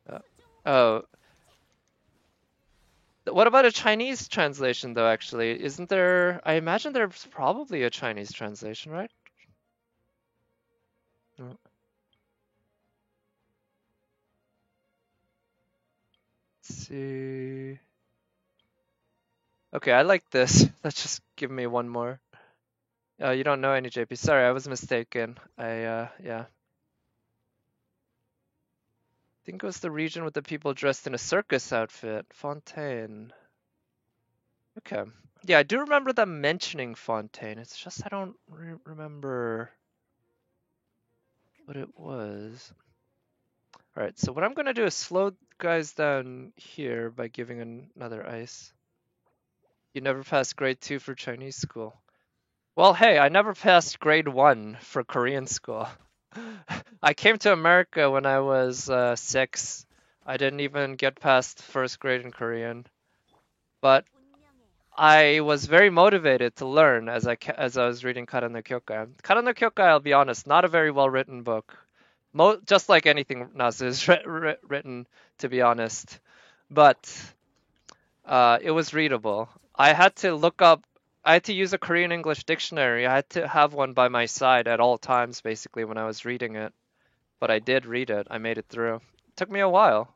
Uh, oh, what about a Chinese translation though, actually? Isn't there, I imagine there's probably a Chinese translation, right? Mm, let's see. Okay, I like this. Let's just give me one more. You don't know any JP. Sorry, I was mistaken. Yeah. I think it was the region with the people dressed in a circus outfit. Fontaine. Okay. Yeah, I do remember them mentioning Fontaine. It's just I don't remember what it was. All right, so what I'm gonna do is slow guys down here by giving another ice. You never passed grade 2 for Chinese school. Well, hey, I never passed grade 1 for Korean school. I came to America when I was 6. I didn't even get past first grade in Korean, but I was very motivated to learn as I was reading Kara no Kyokai. Kara no Kyokai, I'll be honest, not a very well written book. Just like anything Nazu is written, to be honest. But it was readable. I had to use a Korean English dictionary. I had to have one by my side at all times, basically, when I was reading it. But I did read it. I made it through. It took me a while.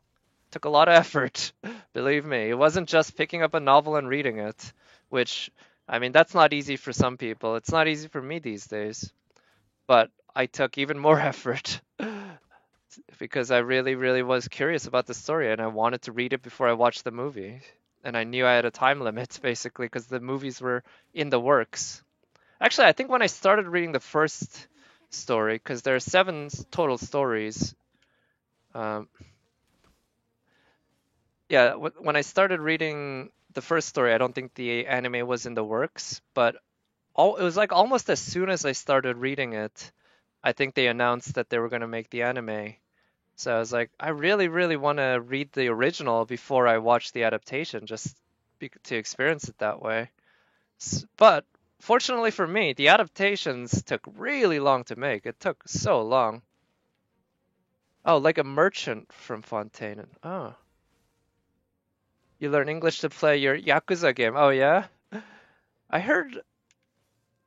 It took a lot of effort, believe me. It wasn't just picking up a novel and reading it, which, I mean, that's not easy for some people. It's not easy for me these days. But I took even more effort because I really, really was curious about the story and I wanted to read it before I watched the movie. And I knew I had a time limit basically because the movies were in the works. Actually, I think when I started reading the first story, because there are seven total stories, um, yeah, when I started reading the first story, I don't think the anime was in the works, but it was like almost as soon as I started reading it, I think they announced that they were going to make the anime. So I was like, I really, really want to read the original before I watch the adaptation, just to experience it that way. But fortunately for me, the adaptations took really long to make. It took so long. Oh, like a merchant from Fontaine. Oh, you learn English to play your Yakuza game. Oh, yeah? I heard.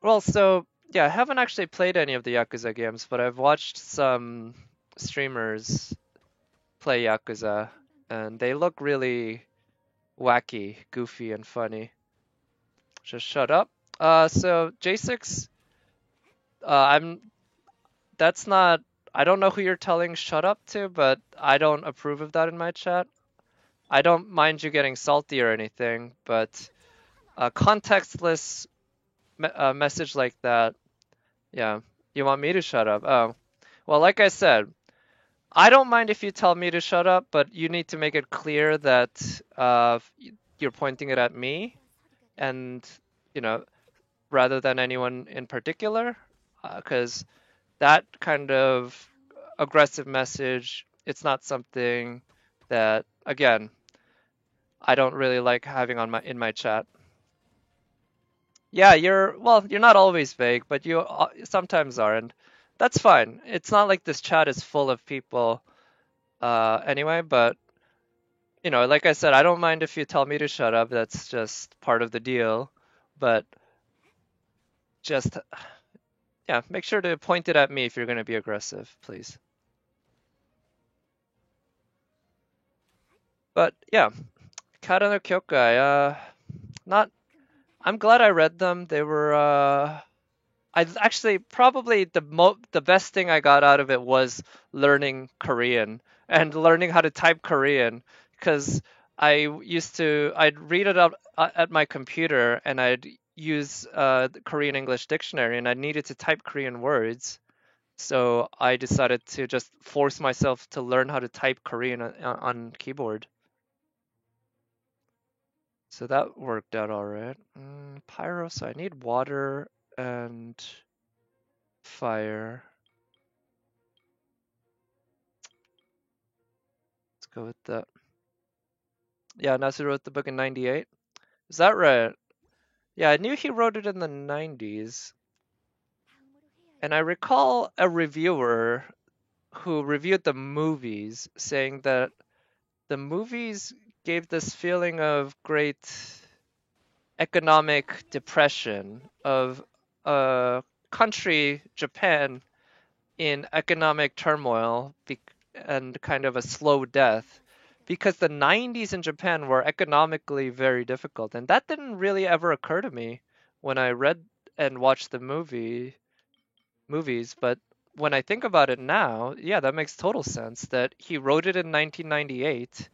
Well, so, yeah, I haven't actually played any of the Yakuza games, but I've watched some streamers play Yakuza, and they look really wacky, goofy, and funny. Just shut up. So J6, I'm. That's not. I don't know who you're telling shut up to, but I don't approve of that in my chat. I don't mind you getting salty or anything, but a contextless message like that, yeah. You want me to shut up? Oh. Well, like I said, I don't mind if you tell me to shut up, but you need to make it clear that you're pointing it at me and, you know, rather than anyone in particular, because that kind of aggressive message, it's not something that, again, I don't really like having on my in my chat. Yeah, you're not always vague, but you sometimes are, and that's fine. It's not like this chat is full of people anyway, but like I said, I don't mind if you tell me to shut up. That's just part of the deal. But just yeah, make sure to point it at me if you're going to be aggressive, please. But yeah, Kara no Kyokai, not I'm glad I read them. They were I actually probably the best thing I got out of it was learning Korean and learning how to type Korean because I'd read it out at my computer and I'd use the Korean English dictionary and I needed to type Korean words. So I decided to just force myself to learn how to type Korean on keyboard. So that worked out all right. Pyro, so I need water and fire. Let's go with that. Yeah, Nasser wrote the book in 98. Is that right? Yeah, I knew he wrote it in the 90s. And I recall a reviewer who reviewed the movies saying that the movies gave this feeling of great economic depression of a country, Japan, in economic turmoil and kind of a slow death because the 90s in Japan were economically very difficult. And that didn't really ever occur to me when I read and watched the movies. But when I think about it now, yeah, that makes total sense that he wrote it in 1998.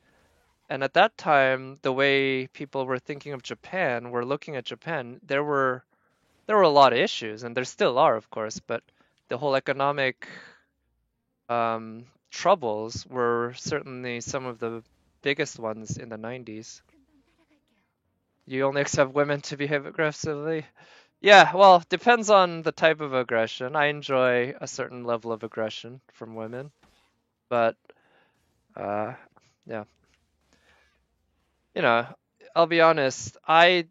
And at that time, the way people were thinking of Japan, were looking at Japan, there were a lot of issues, and there still are, of course, but the whole economic troubles were certainly some of the biggest ones in the 90s. You only accept women to behave aggressively? Yeah, well, depends on the type of aggression. I enjoy a certain level of aggression from women, but uh, yeah, you know, I'll be honest. I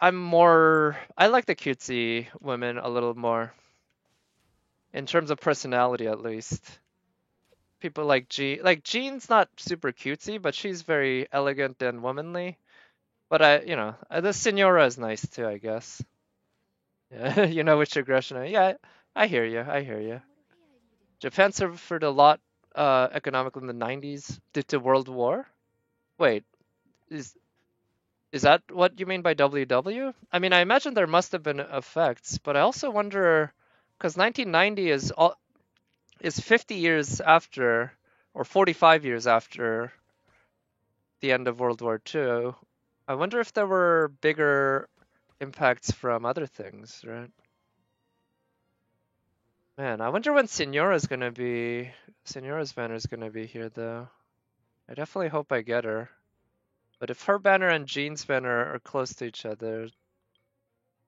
like the cutesy women a little more in terms of personality, at least. People like Jean's not super cutesy, but she's very elegant and womanly. But the Senora is nice too, I guess. Yeah, you know which aggression. Yeah, I hear you. I hear you. Japan suffered a lot economically in the 90s due to World War. Wait, is is that what you mean by WW? I mean, I imagine there must have been effects, but I also wonder because 1990 is 50 years after or 45 years after the end of World War II. I wonder if there were bigger impacts from other things, right? Man, I wonder when Senora's banner's gonna be here though. I definitely hope I get her. But if her banner and Jean's banner are close to each other,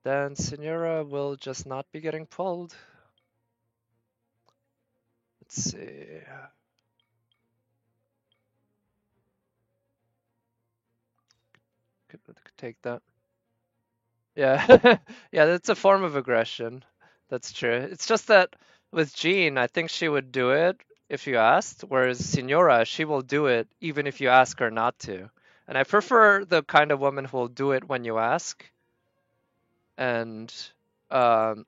then Senora will just not be getting pulled. Let's see. Could take that. Yeah, yeah, that's a form of aggression. That's true. It's just that with Jean, I think she would do it if you asked, whereas Senora, she will do it even if you ask her not to. And I prefer the kind of woman who will do it when you ask. And um,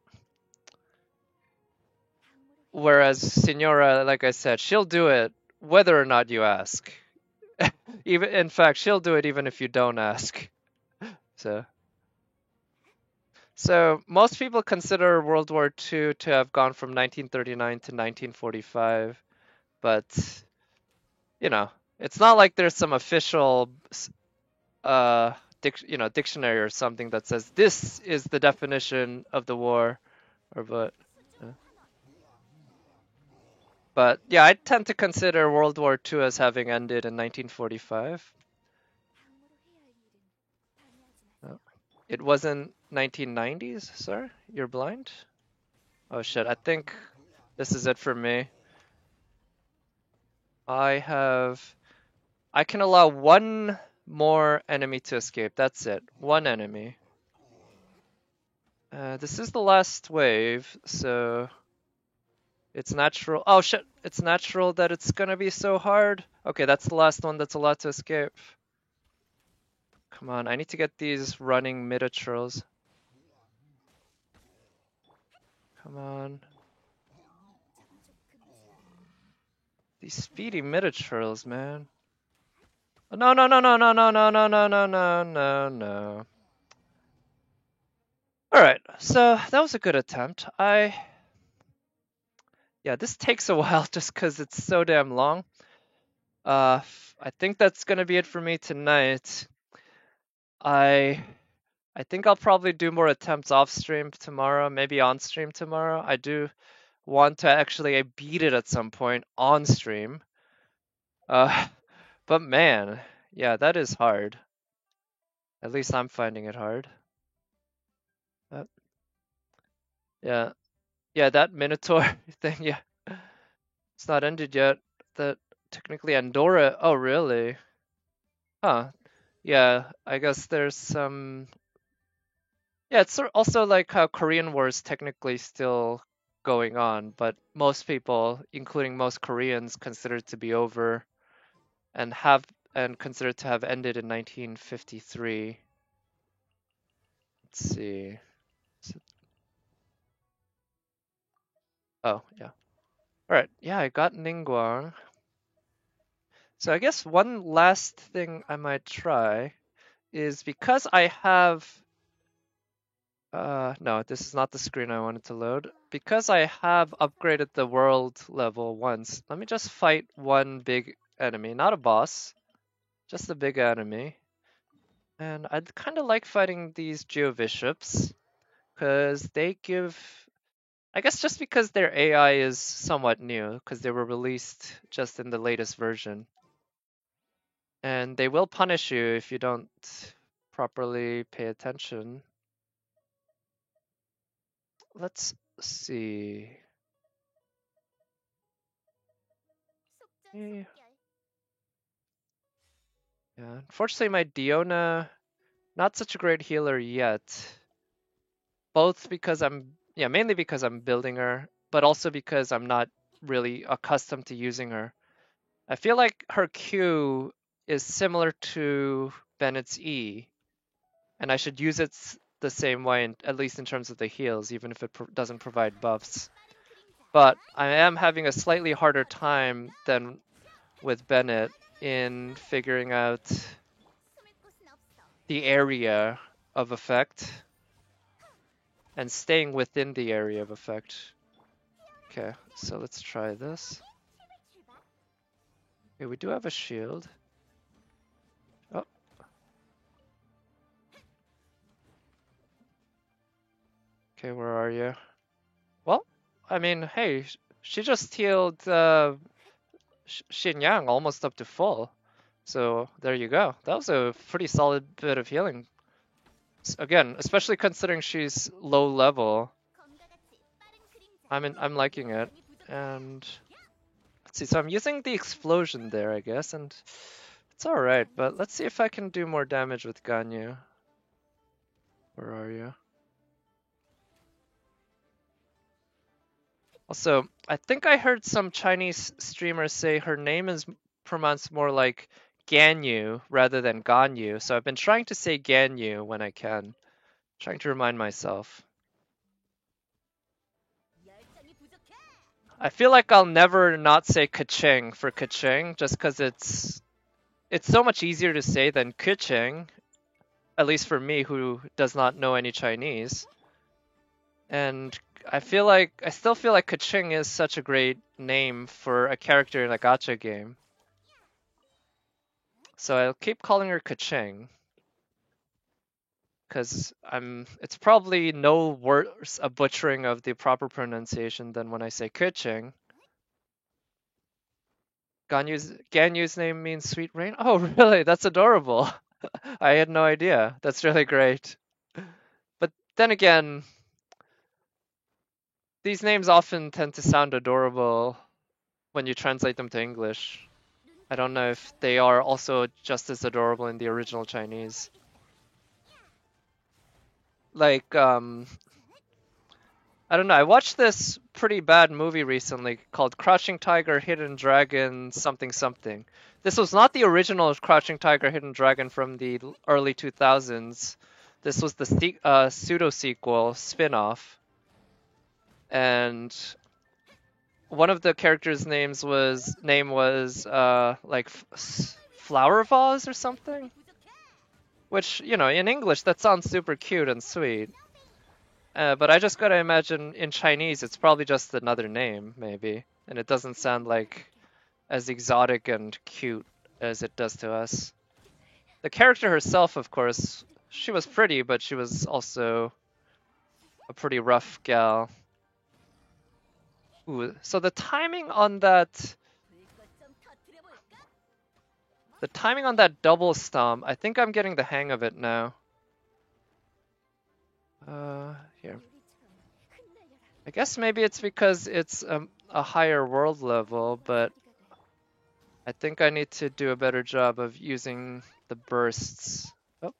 whereas Senora, like I said, she'll do it whether or not you ask. Even in fact, she'll do it even if you don't ask. So. So most people consider World War II to have gone from 1939 to 1945, but you know, it's not like there's some official dictionary or something that says this is the definition of the war or what. But yeah, I tend to consider World War II as having ended in 1945. Oh, it wasn't 1990s, sir? You're blind? Oh shit, I think this is it for me. I can allow one more enemy to escape. That's it. One enemy. This is the last wave, so it's natural. Oh shit, it's natural that it's gonna be so hard. Okay, that's the last one that's allowed to escape. Come on, I need to get these running mid-trolls. Come on. These speedy mid-trolls, man. No, no, no, no, no, no, no, no, no, no, no, no, no. Alright, so that was a good attempt. Yeah, this takes a while just because it's so damn long. I think that's gonna be it for me tonight. I I think I'll probably do more attempts off stream tomorrow, maybe on stream tomorrow. I do want to actually beat it at some point on stream. But man, yeah, that is hard. At least I'm finding it hard. Uh, yeah, yeah, that Minotaur thing, yeah, it's not ended yet. That technically Andorra. Oh, really? Huh. Yeah, I guess there's some. Yeah, it's also like how Korean War is technically still going on, but most people, including most Koreans, consider it to be over and consider it to have ended in 1953. Let's see. Oh, yeah. All right. Yeah, I got Ningguang. So I guess one last thing I might try is because I have no, this is not the screen I wanted to load. Because I have upgraded the world level once, let me just fight one big enemy, not a boss, just a big enemy. And I'd kind of like fighting these Geobishops, because they give, I guess just because their AI is somewhat new, because they were released just in the latest version. And they will punish you if you don't properly pay attention. Let's see. Eh, Yeah, unfortunately, my Diona, not such a great healer yet. Both because mainly because I'm building her, but also because I'm not really accustomed to using her. I feel like her Q is similar to Bennett's E, and I should use it the same way, at least in terms of the heals, even if it doesn't provide buffs. But I am having a slightly harder time than with Bennett in figuring out the area of effect and staying within the area of effect. Okay, so let's try this. Okay, we do have a shield. Oh. Okay, where are you? Well, I mean, hey, she just healed Xinyang almost up to full. So there you go. That was a pretty solid bit of healing. Again, especially considering she's low level. I'm liking it. And let's see, so I'm using the explosion there, I guess, and it's alright, but let's see if I can do more damage with Ganyu. Where are you? Also, I think I heard some Chinese streamers say her name is pronounced more like Ganyu rather than Ganyu, so I've been trying to say Ganyu when I can. Trying to remind myself. I feel like I'll never not say Keqing for Keqing just because it's so much easier to say than Keqing, at least for me who does not know any Chinese. And I still feel like Keqing is such a great name for a character in a gacha game. So I'll keep calling her Keqing. Because it's probably no worse a butchering of the proper pronunciation than when I say Keqing. Ganyu's name means sweet rain. Oh, really? That's adorable. I had no idea. That's really great. But then again, these names often tend to sound adorable when you translate them to English. I don't know if they are also just as adorable in the original Chinese. Like, I don't know. I watched this pretty bad movie recently called Crouching Tiger, Hidden Dragon, something something. This was not the original Crouching Tiger, Hidden Dragon from the early 2000s. This was the pseudo sequel spin-off, and one of the characters' name was like Flower Vase or something. Which, you know, in English that sounds super cute and sweet. But I just gotta imagine in Chinese it's probably just another name, maybe. And it doesn't sound like as exotic and cute as it does to us. The character herself, of course, she was pretty, but she was also a pretty rough gal. Ooh, so the timing on that double stomp, I think I'm getting the hang of it now. Here. I guess maybe it's because it's a higher world level, but I think I need to do a better job of using the bursts. Oh,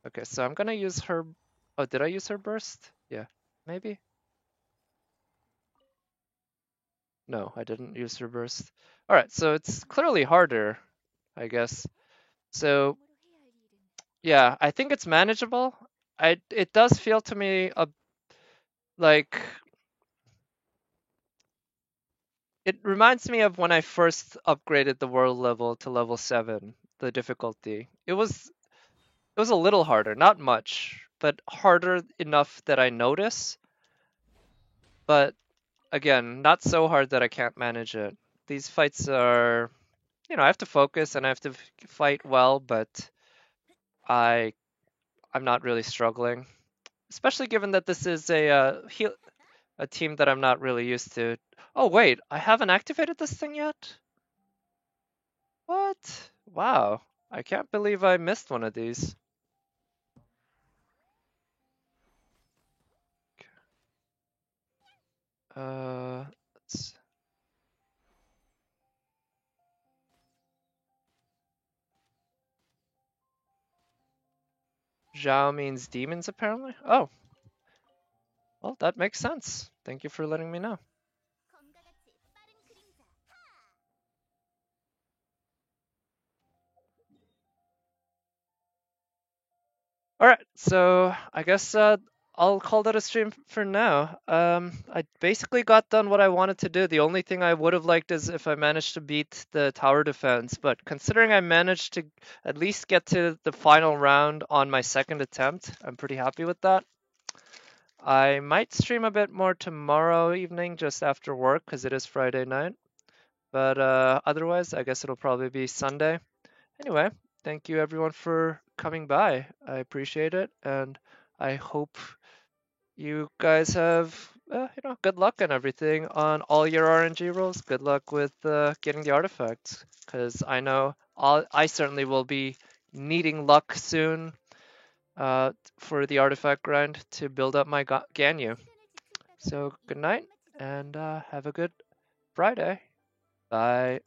okay, so I'm gonna use her. Oh, did I use her burst? Yeah, maybe? No, I didn't use her burst. Alright, so it's clearly harder, I guess. So, yeah, I think it's manageable. It does feel to me like it reminds me of when I first upgraded the world level to level 7, the difficulty. It was a little harder, not much, but harder enough that I notice. But again, not so hard that I can't manage it. These fights are, I have to focus and I have to fight well, but I I'm not really struggling, especially given that this is a team that I'm not really used to. Oh wait, I haven't activated this thing yet? What? Wow. I can't believe I missed one of these. Let's Zhao means demons, apparently. Oh, well, that makes sense. Thank you for letting me know. All right, so I guess I'll call that a stream for now. I basically got done what I wanted to do. The only thing I would have liked is if I managed to beat the tower defense, but considering I managed to at least get to the final round on my second attempt, I'm pretty happy with that. I might stream a bit more tomorrow evening just after work because it is Friday night. But otherwise, I guess it'll probably be Sunday. Anyway, thank you everyone for coming by. I appreciate it, and I hope you guys have, good luck and everything on all your RNG rolls. Good luck with getting the artifacts, because I know I certainly will be needing luck soon for the artifact grind to build up my Ganyu. So good night, and have a good Friday. Bye.